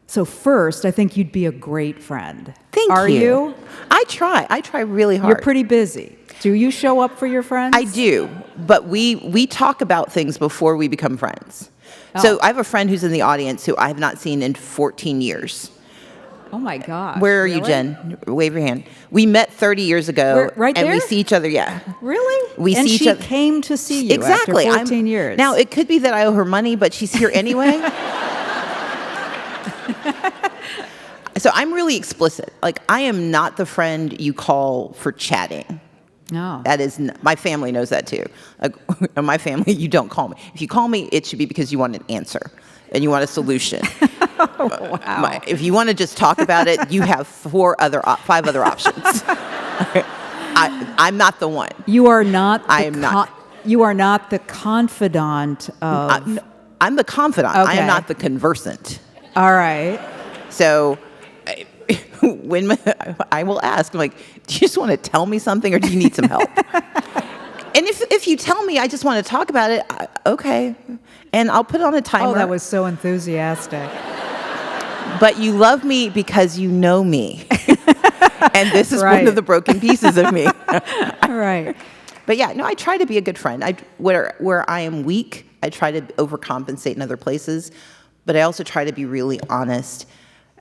So first, I think you'd be a great friend. Thank you. Are you? I try really hard. You're pretty busy. Do you show up for your friends? I do, but we talk about things before we become friends. So I have a friend who's in the audience who I have not seen in 14 years. Oh my gosh. Where are you, Jen? Wave your hand. We met 30 years ago. Right there? And we see each other, yeah. Really? We and see each she other. came to see you Exactly. after 14 years. Now, it could be that I owe her money, but she's here anyway. So I'm really explicit. Like, I am not the friend you call for chatting. No. That is, my family knows that too. Like, in my family, you don't call me. If you call me, it should be because you want an answer and you want a solution. Wow. If you want to just talk about it, you have 5 other options. I'm not the one. You are not. I am not. You are not the confidant of. I'm the confidant. Okay. I am not the conversant. All right. So when I will ask, I'm like, do you just want to tell me something or do you need some help? And if you tell me I just want to talk about it, okay. And I'll put on a timer. Oh, that was so enthusiastic. But you love me because you know me. And this is Right. one of the broken pieces of me. All right. But yeah, no, I try to be a good friend. Where I am weak, I try to overcompensate in other places. But I also try to be really honest.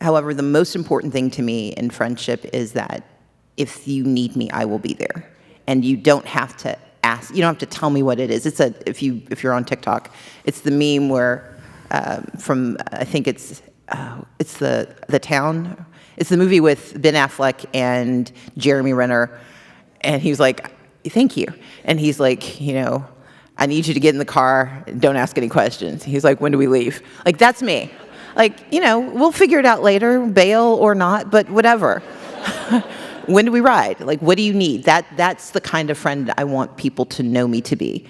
However, the most important thing to me in friendship is that if you need me, I will be there. And you don't have to ask. You don't have to tell me what it is. If you're on TikTok, it's the meme where from I think it's the Town. It's the movie with Ben Affleck and Jeremy Renner, and he was like, "Thank you," and he's like, "I need you to get in the car. Don't ask any questions." He's like, "When do we leave?" Like, that's me. Like, we'll figure it out later, bail or not, but whatever. When do we ride? Like, what do you need? That's the kind of friend I want people to know me to be.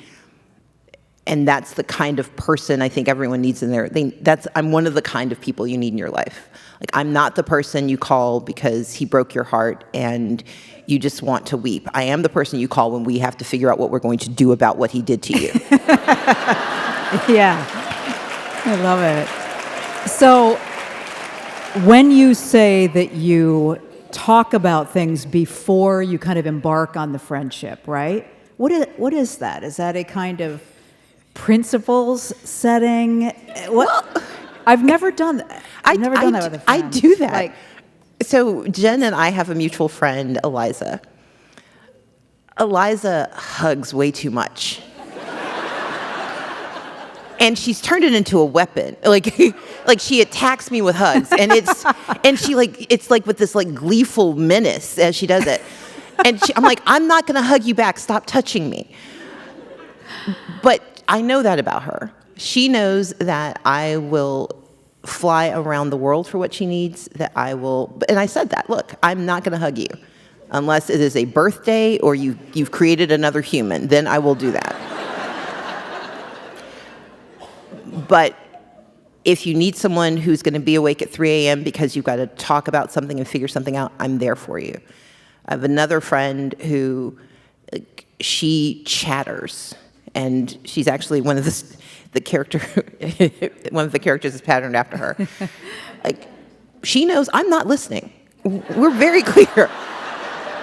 And that's the kind of person I think everyone needs in their thing. I'm one of the kind of people you need in your life. Like, I'm not the person you call because he broke your heart and you just want to weep. I am the person you call when we have to figure out what we're going to do about what he did to you. Yeah. I love it. So when you say that you talk about things before you kind of embark on the friendship, right? What is that? Is that a kind of principles setting? What? I've never done that. I've never done that with a friend. I do that. So Jen and I have a mutual friend, Eliza. Eliza hugs way too much. And she's turned it into a weapon. Like she attacks me with hugs, and it's with this gleeful menace as she does it. And I'm like, I'm not gonna hug you back. Stop touching me. But I know that about her. She knows that I will fly around the world for what she needs. And I said that. Look, I'm not gonna hug you unless it is a birthday or you've created another human. Then I will do that. But if you need someone who's going to be awake at 3 a.m. because you've got to talk about something and figure something out, I'm there for you. I have another friend who, she chatters, and she's actually one of the characters is patterned after her. She knows I'm not listening. We're very clear.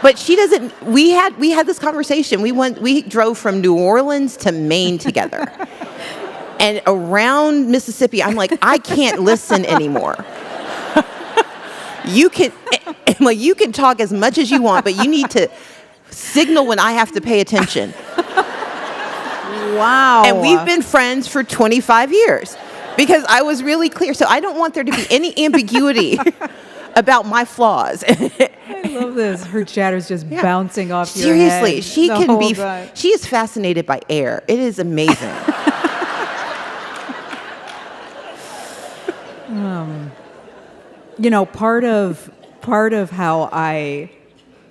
But she doesn't. We had this conversation. We drove from New Orleans to Maine together. And around Mississippi, I'm like, I can't listen anymore. You can talk as much as you want, but you need to signal when I have to pay attention. Wow. And we've been friends for 25 years because I was really clear. So I don't want there to be any ambiguity about my flaws. I love this. Her chatter's just bouncing off your Seriously, head. she the can whole be. time. She is fascinated by air. It is amazing. Part of how I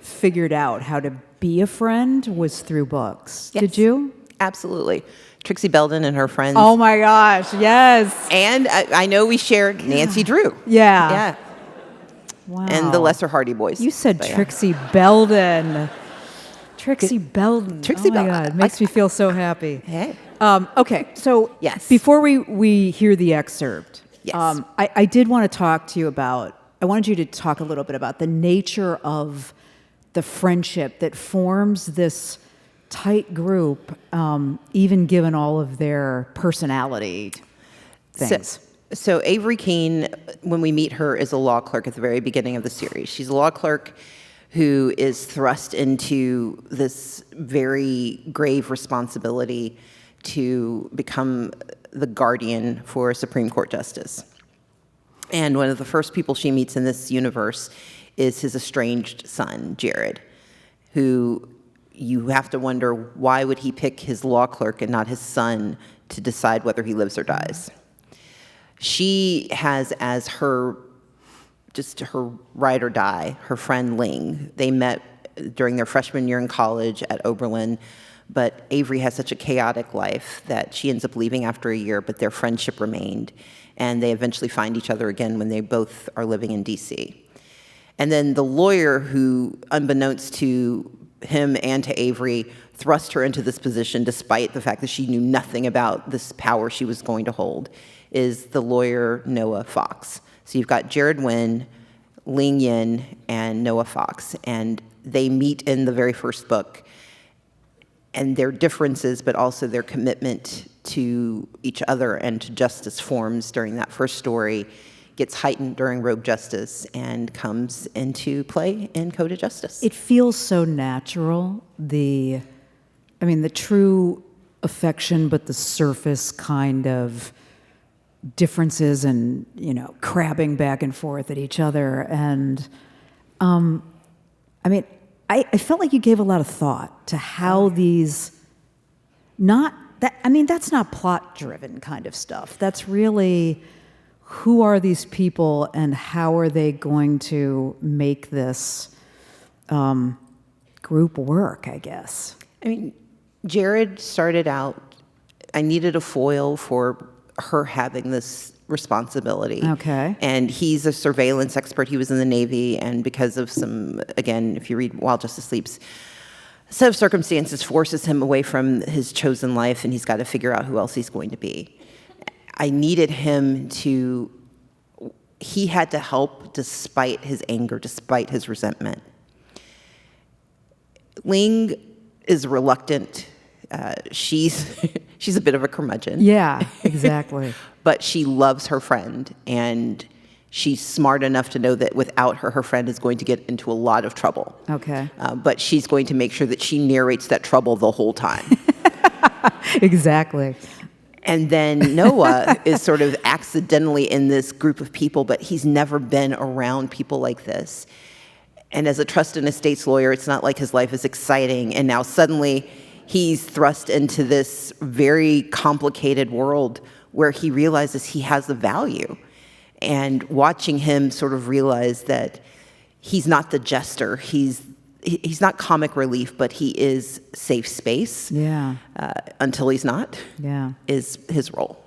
figured out how to be a friend was through books. Yes. Did you? Absolutely. Trixie Belden and her friends. Oh my gosh, yes. And I know we shared Nancy Drew. Yeah. Wow. And the lesser Hardy Boys. You said But yeah. Trixie Belden. Trixie Belden. Trixie oh my Belden. God, it makes me feel so happy. Hey. Okay, so Yes. before we hear the excerpt, Yes. I did want to talk to you about, I wanted you to talk a little bit about the nature of the friendship that forms this tight group, even given all of their personality things. So Avery Keene, when we meet her, is a law clerk at the very beginning of the series. She's a law clerk who is thrust into this very grave responsibility to become the guardian for a Supreme Court justice. And one of the first people she meets in this universe is his estranged son, Jared, who you have to wonder, why would he pick his law clerk and not his son to decide whether he lives or dies? She has as her ride or die, her friend Ling. They met during their freshman year in college at Oberlin, but Avery has such a chaotic life that she ends up leaving after a year, but their friendship remained, and they eventually find each other again when they both are living in DC. And then the lawyer who, unbeknownst to him and to Avery, thrust her into this position despite the fact that she knew nothing about this power she was going to hold, is the lawyer Noah Fox. So you've got Jared Wynn, Ling Yin, and Noah Fox, and they meet in the very first book. And their differences, but also their commitment to each other and to justice forms during that first story, gets heightened during Rogue Justice and comes into play in Code of Justice. It feels so natural, the true affection, but the surface kind of differences and, crabbing back and forth at each other. And, I felt like you gave a lot of thought to how these, that's not plot-driven kind of stuff. That's really, who are these people and how are they going to make this group work, I guess? Jared started out, I needed a foil for her having this responsibility. Okay. And he's a surveillance expert. He was in the Navy, and because of some, again, if you read While Justice Sleeps, a set of circumstances forces him away from his chosen life, and he's got to figure out who else he's going to be. I needed him to, he had to help despite his anger, despite his resentment. Ling is reluctant. She's a bit of a curmudgeon. Yeah, exactly. But she loves her friend, and she's smart enough to know that without her, her friend is going to get into a lot of trouble. Okay. But she's going to make sure that she narrates that trouble the whole time. Exactly. And then Noah is sort of accidentally in this group of people, but he's never been around people like this. And as a trust and estates lawyer, it's not like his life is exciting, and now suddenly he's thrust into this very complicated world where he realizes he has a value. And watching him sort of realize that he's not the jester, he's not comic relief, but he is safe space. Yeah. Until he's not. Yeah. Is his role.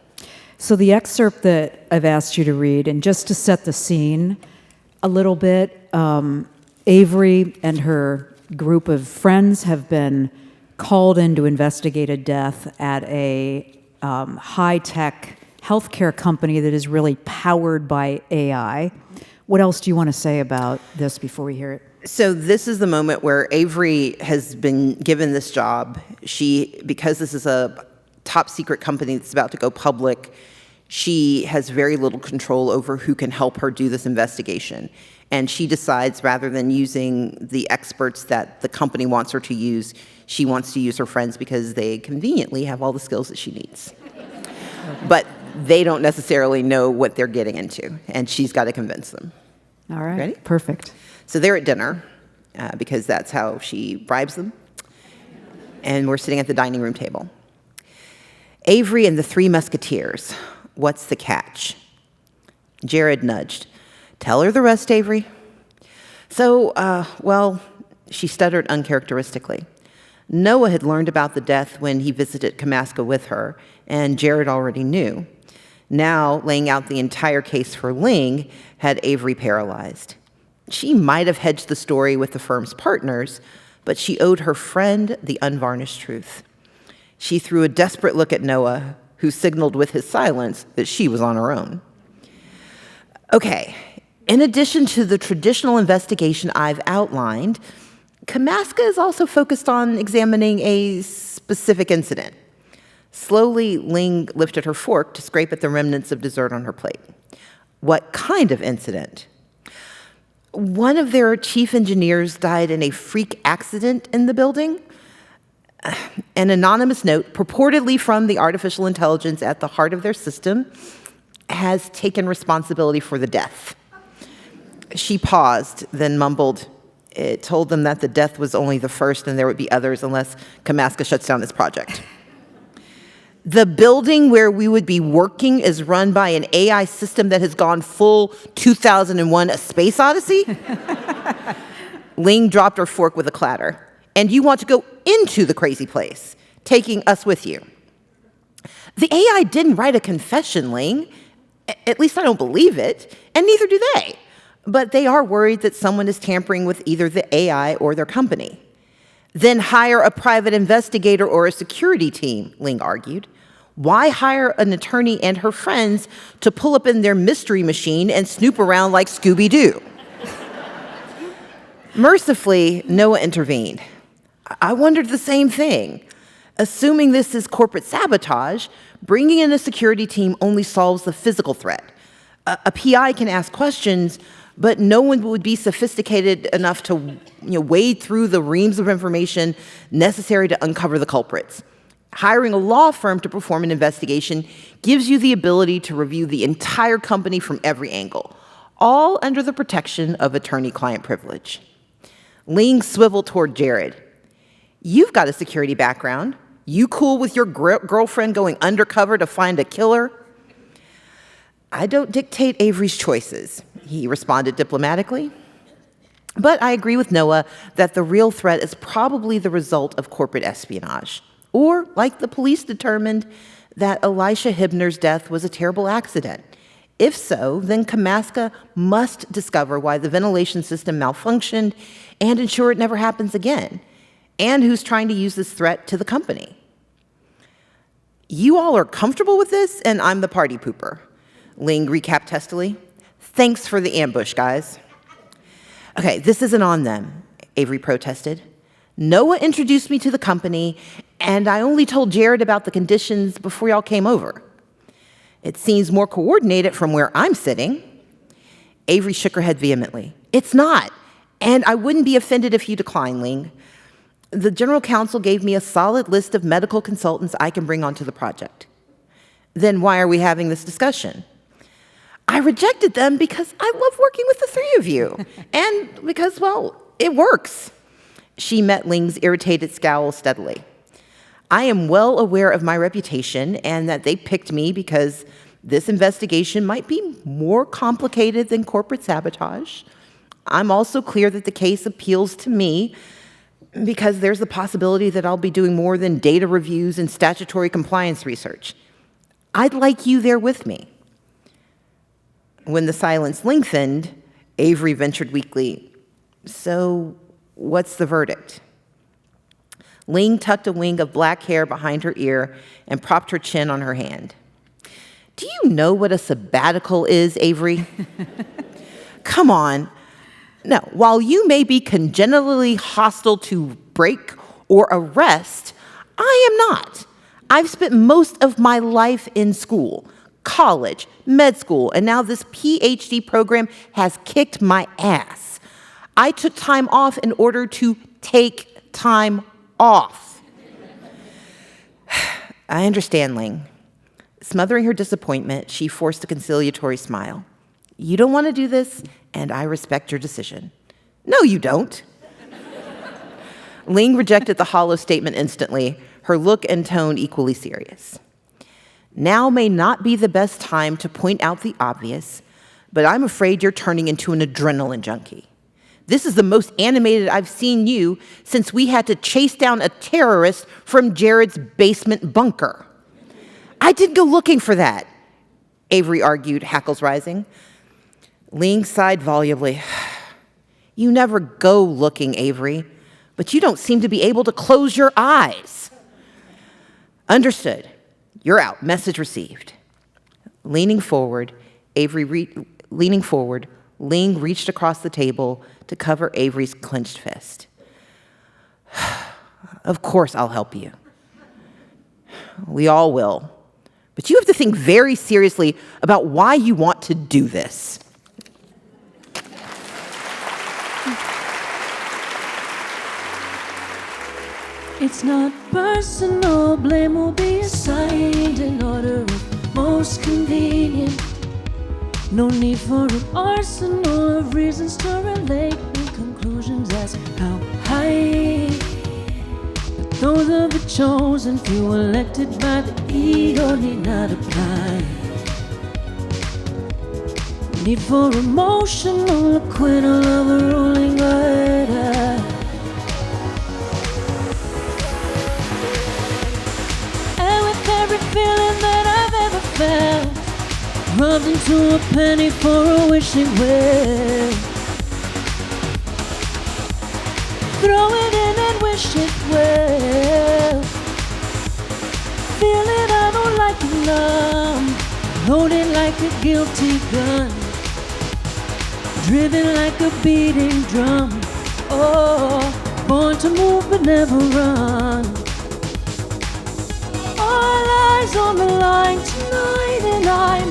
So the excerpt that I've asked you to read, and just to set the scene a little bit, Avery and her group of friends have been called in to investigate a death at a high-tech healthcare company that is really powered by AI. What else do you want to say about this before we hear it? So this is the moment where Avery has been given this job. Because this is a top secret company that's about to go public, she has very little control over who can help her do this investigation. And she decides, rather than using the experts that the company wants her to use, she wants to use her friends because they conveniently have all the skills that she needs. But they don't necessarily know what they're getting into, and she's got to convince them. All right. Ready? Perfect. So they're at dinner, because that's how she bribes them. And we're sitting at the dining room table. Avery and the Three Musketeers. What's the catch? Jared nudged. Tell her the rest, Avery. So, she stuttered uncharacteristically. Noah had learned about the death when he visited Kamaska with her, and Jared already knew. Now, laying out the entire case for Ling had Avery paralyzed. She might have hedged the story with the firm's partners, but she owed her friend the unvarnished truth. She threw a desperate look at Noah, who signaled with his silence that she was on her own. Okay, in addition to the traditional investigation I've outlined, Kamaska is also focused on examining a specific incident. Slowly, Ling lifted her fork to scrape at the remnants of dessert on her plate. What kind of incident? One of their chief engineers died in a freak accident in the building. An anonymous note, purportedly from the artificial intelligence at the heart of their system, has taken responsibility for the death. She paused, then mumbled, "It told them that the death was only the first and there would be others unless Kamaska shuts down this project." The building where we would be working is run by an AI system that has gone full 2001 A Space Odyssey? Ling dropped her fork with a clatter. And you want to go into the crazy place, taking us with you. The AI didn't write a confession, Ling. At least I don't believe it, and neither do they. But they are worried that someone is tampering with either the AI or their company. Then hire a private investigator or a security team, Ling argued. Why hire an attorney and her friends to pull up in their mystery machine and snoop around like Scooby-Doo? Mercifully, Noah intervened. I wondered the same thing. Assuming this is corporate sabotage, bringing in a security team only solves the physical threat. A PI can ask questions, but no one would be sophisticated enough to wade through the reams of information necessary to uncover the culprits. Hiring a law firm to perform an investigation gives you the ability to review the entire company from every angle, all under the protection of attorney-client privilege. Ling swiveled toward Jared. You've got a security background. You cool with your girlfriend going undercover to find a killer? I don't dictate Avery's choices, he responded diplomatically. But I agree with Noah that the real threat is probably the result of corporate espionage. Or, like the police determined, that Elisha Hibner's death was a terrible accident. If so, then Kamaska must discover why the ventilation system malfunctioned and ensure it never happens again, and who's trying to use this threat to the company. You all are comfortable with this, and I'm the party pooper, Ling recapped testily. Thanks for the ambush, guys. Okay, this isn't on them, Avery protested. Noah introduced me to the company, and I only told Jared about the conditions before y'all came over. It seems more coordinated from where I'm sitting. Avery shook her head vehemently. It's not, and I wouldn't be offended if you decline, Ling. The general counsel gave me a solid list of medical consultants I can bring onto the project. Then why are we having this discussion? I rejected them because I love working with the three of you, and because, well, it works. She met Ling's irritated scowl steadily. I am well aware of my reputation and that they picked me because this investigation might be more complicated than corporate sabotage. I'm also clear that the case appeals to me because there's the possibility that I'll be doing more than data reviews and statutory compliance research. I'd like you there with me. When the silence lengthened, Avery ventured weakly, so what's the verdict? Ling tucked a wing of black hair behind her ear and propped her chin on her hand. Do you know what a sabbatical is, Avery? Come on. No, while you may be congenitally hostile to break or arrest, I am not. I've spent most of my life in school, college, med school, and now this PhD program has kicked my ass. I took time off in order to take time off. I understand, Ling. Smothering her disappointment, she forced a conciliatory smile. You don't want to do this, and I respect your decision. No, you don't. Ling rejected the hollow statement instantly, her look and tone equally serious. Now may not be the best time to point out the obvious, but I'm afraid you're turning into an adrenaline junkie. This is the most animated I've seen you since we had to chase down a terrorist from Jared's basement bunker. I didn't go looking for that, Avery argued, hackles rising. Ling sighed volubly. You never go looking, Avery, but you don't seem to be able to close your eyes. Understood. You're out. Message received. Leaning forward, Ling reached across the table to cover Avery's clenched fist. Of course I'll help you. We all will. But you have to think very seriously about why you want to do this. It's not personal, blame will be assigned in order of most convenient. No need for an arsenal of reasons to relate in conclusions as how high. But those of the chosen few elected by the ego need not apply. Need for emotional acquittal of a ruling order. Every feeling that I've ever felt, rubbed into a penny for a wishing well. Throw it in and wish it well. Feel it, I don't like it numb. Hold it like a guilty gun, driven like a beating drum. Oh, born to move but never run. All eyes on the line tonight, and I'm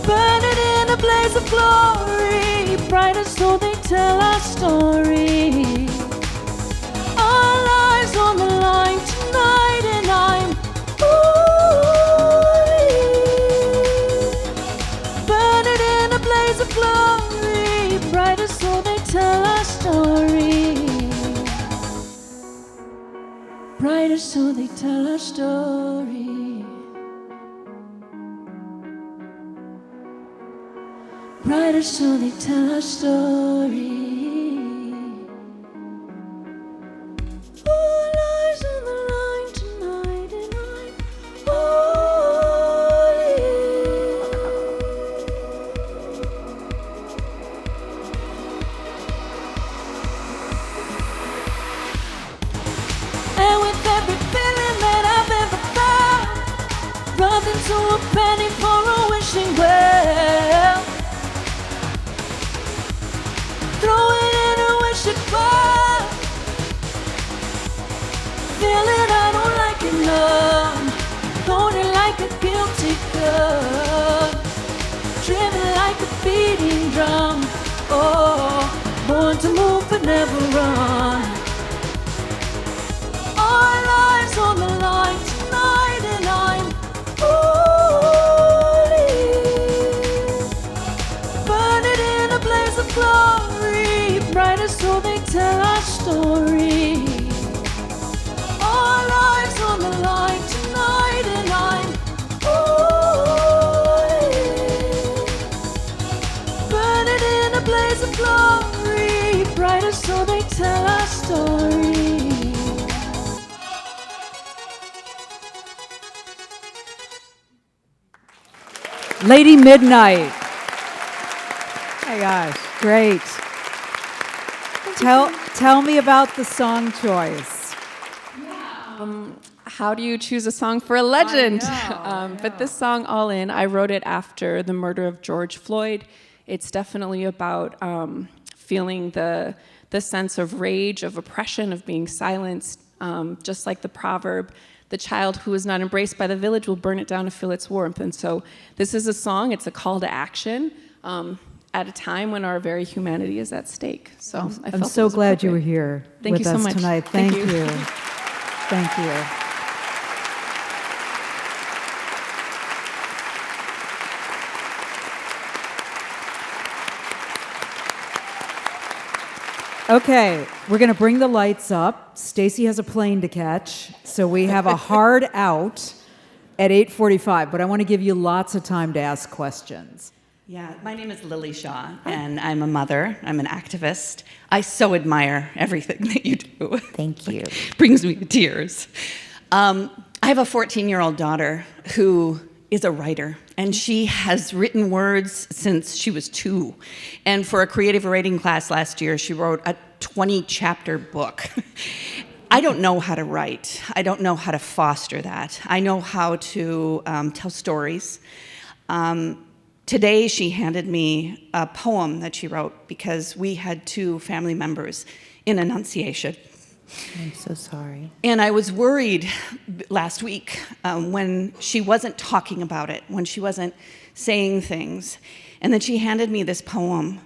burning in a blaze of glory, brighter so they tell our story. All eyes on the line tonight, and I'm burning in a blaze of glory, brighter so they tell our story. Brighter so they tell our story. Brighter so they tell our story. All eyes on the line tonight, and I'm holy. And with every feeling that I've ever felt, rubbed into a penny for a wishing well. Throw it in and wish it well. Feel it, I don't like it numb. Hold it like a guilty gun, driven like a beating drum. Oh, born to move but never run. All eyes on the line tonight, and I'm holy. Burn it in a blaze of glory, brighter so they tell our story. All eyes on the line tonight, and I'm holy. Burn it in a blaze of glory, brighter so they tell our story. Lady Midnight. Hey guys, great. Tell me about the song choice. How do you choose a song for a legend? I know. But this song, All In, I wrote it after the murder of George Floyd. It's definitely about feeling the sense of rage, of oppression, of being silenced. Just like the proverb, the child who is not embraced by the village will burn it down to feel its warmth. And so this is a song, it's a call to action at a time when our very humanity is at stake. So I felt I'm so glad you were appropriate. here Thank with you so us much. tonight. Thank Thank you. you. Thank you. Okay, we're going to bring the lights up. Stacey has a plane to catch, so we have a hard out at 8:45, but I want to give you lots of time to ask questions. Yeah, my name is Lily Shaw, and I'm a mother. I'm an activist. I so admire everything that you do. Thank you. Brings me to tears. I have a 14-year-old daughter who is a writer, and she has written words since she was 2. And for a creative writing class last year, she wrote a 20-chapter book. I don't know how to write. I don't know how to foster that. I know how to tell stories. Today, she handed me a poem that she wrote because we had 2 family members in Annunciation. I'm so sorry. And I was worried last week when she wasn't talking about it, when she wasn't saying things. And then she handed me this poem.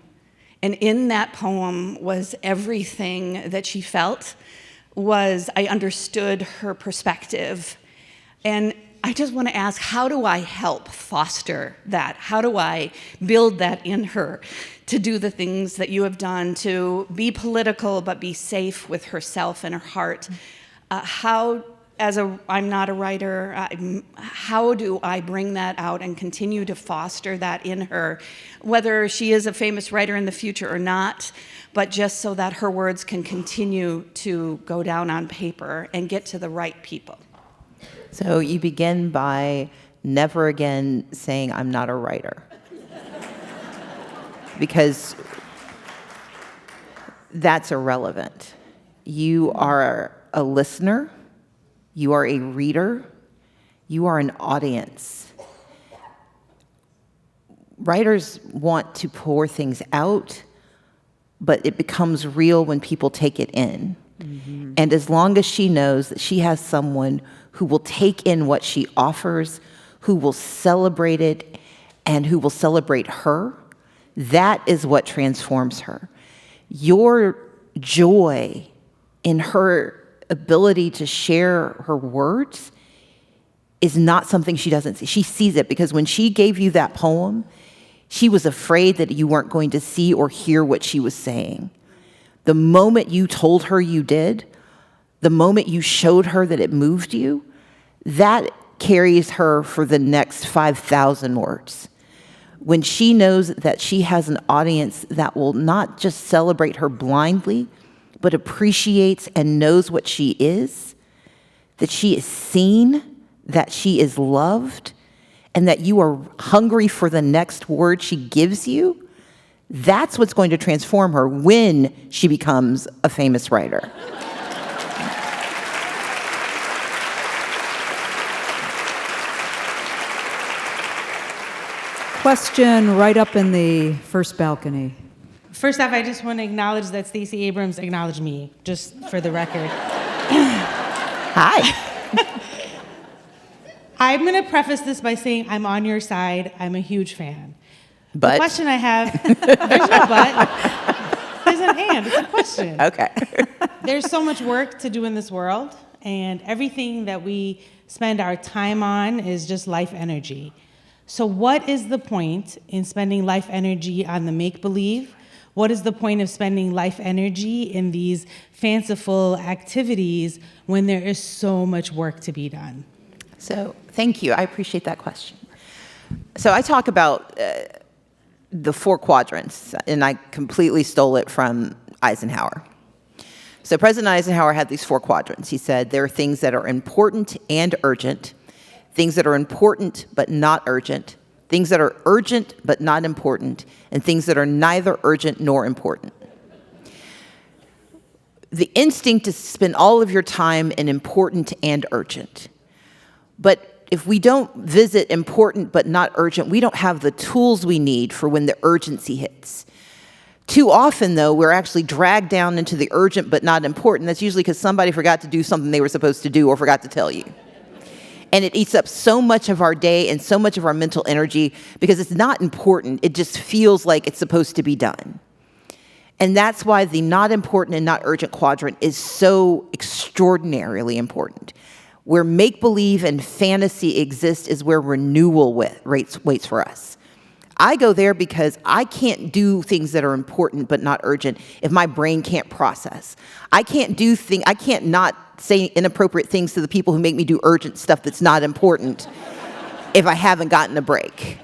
And in that poem was everything that she felt. I understood her perspective. And I just want to ask, how do I help foster that? How do I build that in her to do the things that you have done, to be political but be safe with herself and her heart? I'm not a writer, how do I bring that out and continue to foster that in her, whether she is a famous writer in the future or not, but just so that her words can continue to go down on paper and get to the right people? So you begin by never again saying, I'm not a writer. Because that's irrelevant. You are a listener. You are a reader. You are an audience. Writers want to pour things out, but it becomes real when people take it in. Mm-hmm. And as long as she knows that she has someone who will take in what she offers, who will celebrate it, and who will celebrate her, that is what transforms her. Your joy in her ability to share her words is not something she doesn't see. She sees it, because when she gave you that poem, she was afraid that you weren't going to see or hear what she was saying. The moment you told her you did, the moment you showed her that it moved you, that carries her for the next 5,000 words. When she knows that she has an audience that will not just celebrate her blindly, but appreciates and knows what she is, that she is seen, that she is loved, and that you are hungry for the next word she gives you, that's what's going to transform her when she becomes a famous writer. Question right up in the first balcony. First off, I just want to acknowledge that Stacey Abrams acknowledged me, just for the record. Hi. I'm going to preface this by saying I'm on your side. I'm a huge fan. But? The question I have, there's no but. There's an and, it's a question. Okay. There's so much work to do in this world, and everything that we spend our time on is just life energy. So what is the point in spending life energy on the make-believe? What is the point of spending life energy in these fanciful activities when there is so much work to be done? So thank you. I appreciate that question. So I talk about the 4 quadrants, and I completely stole it from Eisenhower. So President Eisenhower had these 4 quadrants. He said there are things that are important and urgent, things that are important but not urgent, things that are urgent but not important, and things that are neither urgent nor important. The instinct is to spend all of your time in important and urgent. But if we don't visit important but not urgent, we don't have the tools we need for when the urgency hits. Too often, though, we're actually dragged down into the urgent but not important. That's usually because somebody forgot to do something they were supposed to do or forgot to tell you. And it eats up so much of our day and so much of our mental energy because it's not important. It just feels like it's supposed to be done. And that's why the not important and not urgent quadrant is so extraordinarily important. Where make-believe and fantasy exist is where renewal waits for us. I go there because I can't do things that are important but not urgent if my brain can't process. I can't not say inappropriate things to the people who make me do urgent stuff that's not important if I haven't gotten a break.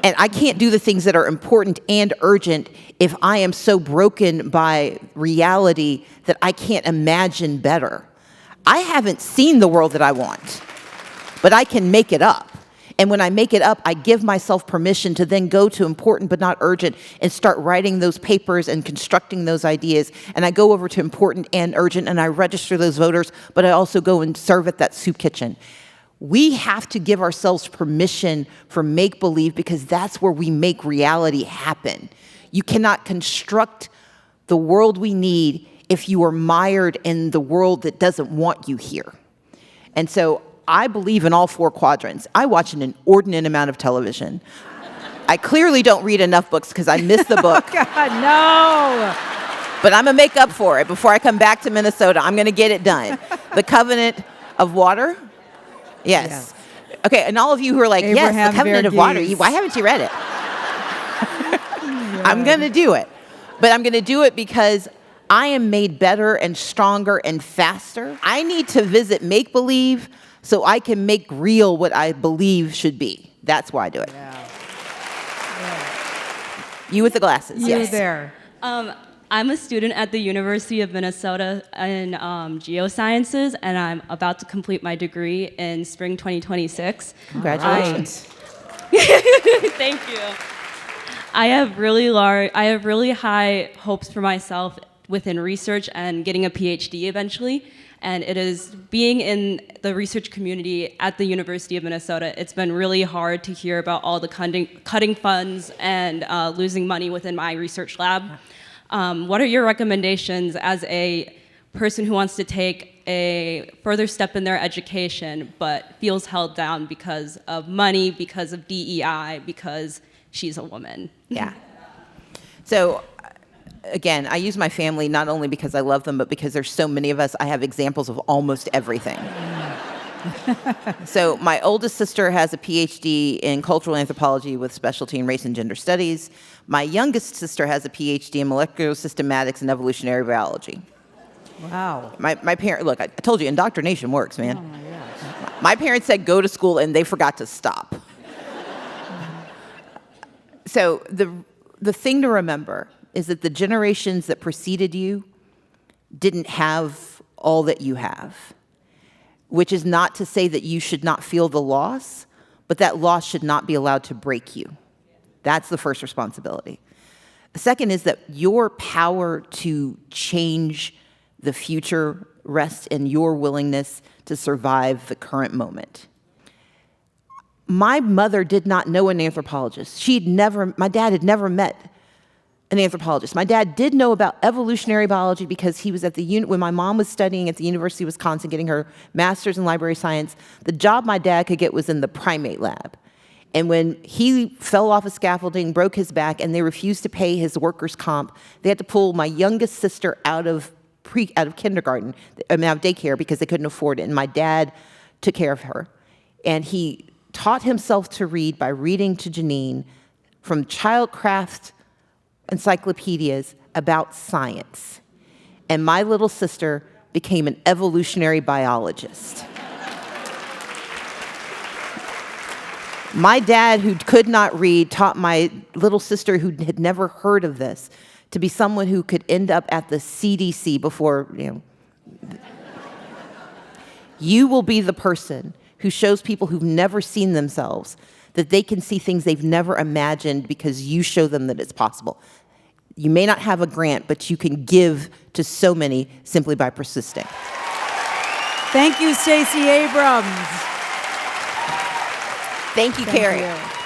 And I can't do the things that are important and urgent if I am so broken by reality that I can't imagine better. I haven't seen the world that I want, but I can make it up. And when I make it up, I give myself permission to then go to important but not urgent and start writing those papers and constructing those ideas. And I go over to important and urgent and I register those voters, but I also go and serve at that soup kitchen. We have to give ourselves permission for make-believe because that's where we make reality happen. You cannot construct the world we need if you are mired in the world that doesn't want you here. And so I believe in all 4 quadrants. I watch an inordinate amount of television. I clearly don't read enough books because I miss the book. God, no. But I'm going to make up for it. Before I come back to Minnesota, I'm going to get it done. The Covenant of Water. Yes. Okay, and all of you who are like, Abraham yes, the Covenant of Water. Why haven't you read it? I'm going to do it. But I'm going to do it because I am made better and stronger and faster. I need to visit make-believe so I can make real what I believe should be. That's why I do it. Yeah. You with the glasses. You yes. there. I'm a student at the University of Minnesota in geosciences, and I'm about to complete my degree in spring 2026. Congratulations. Thank you. I have really high hopes for myself within research and getting a PhD eventually. And it is being in the research community at the University of Minnesota, it's been really hard to hear about all the cutting funds and losing money within my research lab. What are your recommendations as a person who wants to take a further step in their education but feels held down because of money, because of DEI, because she's a woman? Yeah. So, again, I use my family not only because I love them, but because there's so many of us, I have examples of almost everything. So my oldest sister has a PhD in cultural anthropology with specialty in race and gender studies. My youngest sister has a PhD in molecular systematics and evolutionary biology. Wow. My parents, look, I told you, indoctrination works, man. Oh my gosh. My parents said go to school, and they forgot to stop. So the thing to remember is that the generations that preceded you didn't have all that you have, which is not to say that you should not feel the loss, but that loss should not be allowed to break you. That's the first responsibility. The second is that your power to change the future rests in your willingness to survive the current moment. My mother did not know an anthropologist. My dad had never met an anthropologist. My dad did know about evolutionary biology because he was at when my mom was studying at the University of Wisconsin, getting her master's in library science. The job my dad could get was in the primate lab. And when he fell off a scaffolding, broke his back, and they refused to pay his workers' comp, they had to pull my youngest sister out of kindergarten, out of daycare, because they couldn't afford it. And my dad took care of her. And he taught himself to read by reading to Janine from childcraft encyclopedias about science. And my little sister became an evolutionary biologist. My dad, who could not read, taught my little sister, who had never heard of this, to be someone who could end up at the CDC before, You will be the person who shows people who've never seen themselves that they can see things they've never imagined because you show them that it's possible. You may not have a grant, but you can give to so many simply by persisting. Thank you, Stacey Abrams. Thank you, Kerri. You.